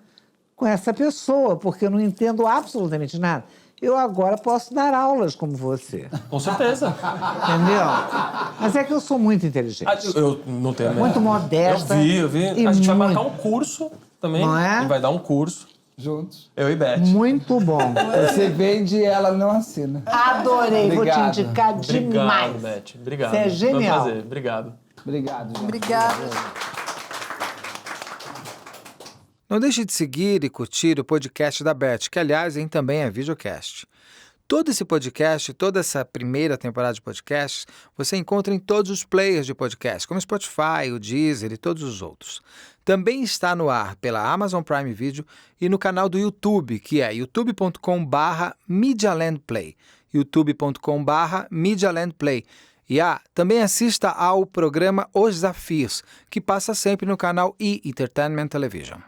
com essa pessoa, porque eu não entendo absolutamente nada. Eu agora posso dar aulas como você. Com certeza. Entendeu? Mas é que eu sou muito inteligente. Eu não tenho... Muito modesta. Eu vi. A gente vai marcar um curso também. Não é? E vai dar um curso. Juntos. Eu e Beth. Muito bom. Você vende e ela não assina. Adorei. Obrigado. Vou te indicar demais. Obrigado, Beth. Obrigado. Você é genial. Foi um prazer. Obrigado. Obrigado. Gente. Obrigada. Não deixe de seguir e curtir o podcast da Beth, que, aliás, também é videocast. Todo esse podcast, toda essa primeira temporada de podcasts, você encontra em todos os players de podcast, como o Spotify, o Deezer e todos os outros. Também está no ar pela Amazon Prime Video e no canal do YouTube, que é youtube.com/MedialandPlay, youtube.com/MedialandPlay. E também assista ao programa Os Desafios, que passa sempre no canal E! Entertainment Television.